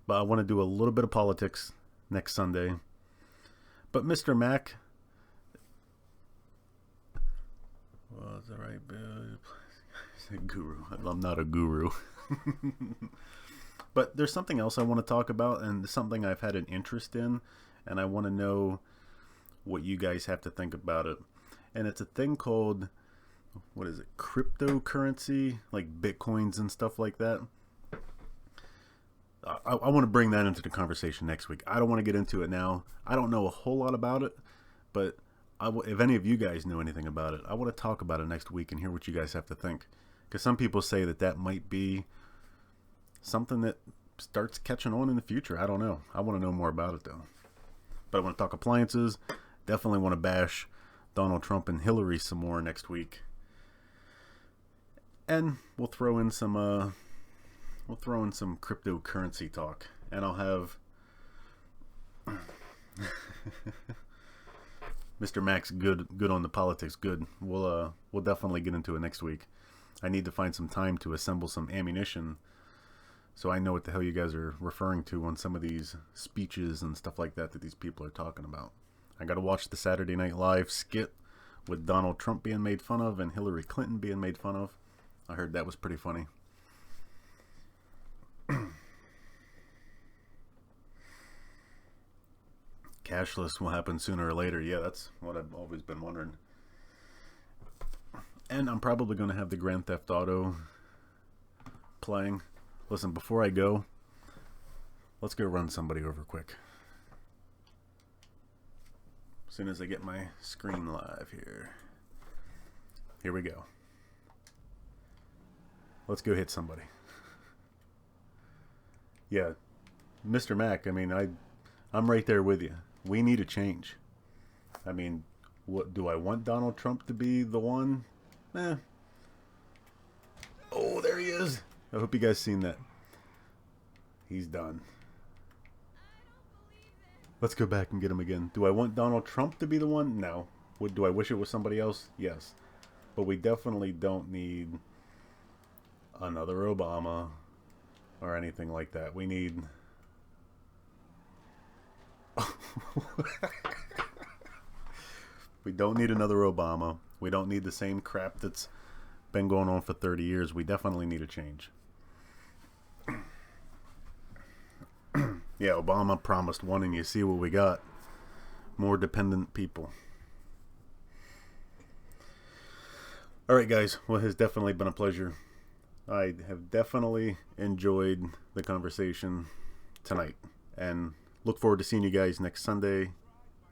Speaker 1: But I want to do a little bit of politics next Sunday. But Mr. Mac, well, it's all right. Guru. I'm not a guru. But there's something else I want to talk about, and something I've had an interest in, and I want to know what you guys have to think about it. And it's a thing called, what is it, cryptocurrency, like bitcoins and stuff like that. I want to bring that into the conversation next week. I don't want to get into it now. I don't know a whole lot about it, But if any of you guys know anything about it, I want to talk about it next week and hear what you guys have to think. Because some people say that might be something that starts catching on in the future. I don't know. I want to know more about it, though. But I want to talk appliances. Definitely want to bash Donald Trump and Hillary some more next week. And we'll throw in some cryptocurrency talk. And I'll have Mr. Max good on the politics. Good. We'll definitely get into it next week. I need to find some time to assemble some ammunition so I know what the hell you guys are referring to on some of these speeches and stuff like that these people are talking about. I got to watch the Saturday Night Live skit with Donald Trump being made fun of and Hillary Clinton being made fun of. I heard that was pretty funny. Cashless will happen sooner or later. Yeah, that's what I've always been wondering. And I'm probably going to have the Grand Theft Auto playing. Listen, before I go, let's go run somebody over quick. As soon as I get my screen live here. Here we go. Let's go hit somebody. Yeah, Mr. Mac, I mean, I'm right there with you. We need a change. I mean, what do I want Donald Trump to be the one? Oh, there he is. I hope you guys seen that. He's done. Let's go back and get him again. Do I want Donald Trump to be the one? No. Do I wish it was somebody else? Yes. But we definitely don't need another Obama or anything like that. We need... We don't need another Obama. We don't need the same crap that's been going on for 30 years. We definitely need a change. Yeah, Obama promised one, and you see what we got. More dependent people. Alright, guys. Well, it has definitely been a pleasure. I have definitely enjoyed the conversation tonight. And look forward to seeing you guys next Sunday,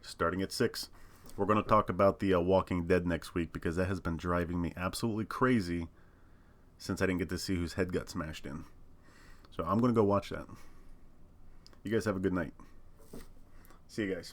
Speaker 1: starting at 6. We're going to talk about the Walking Dead next week, because that has been driving me absolutely crazy since I didn't get to see whose head got smashed in. So I'm going to go watch that. You guys have a good night. See you guys.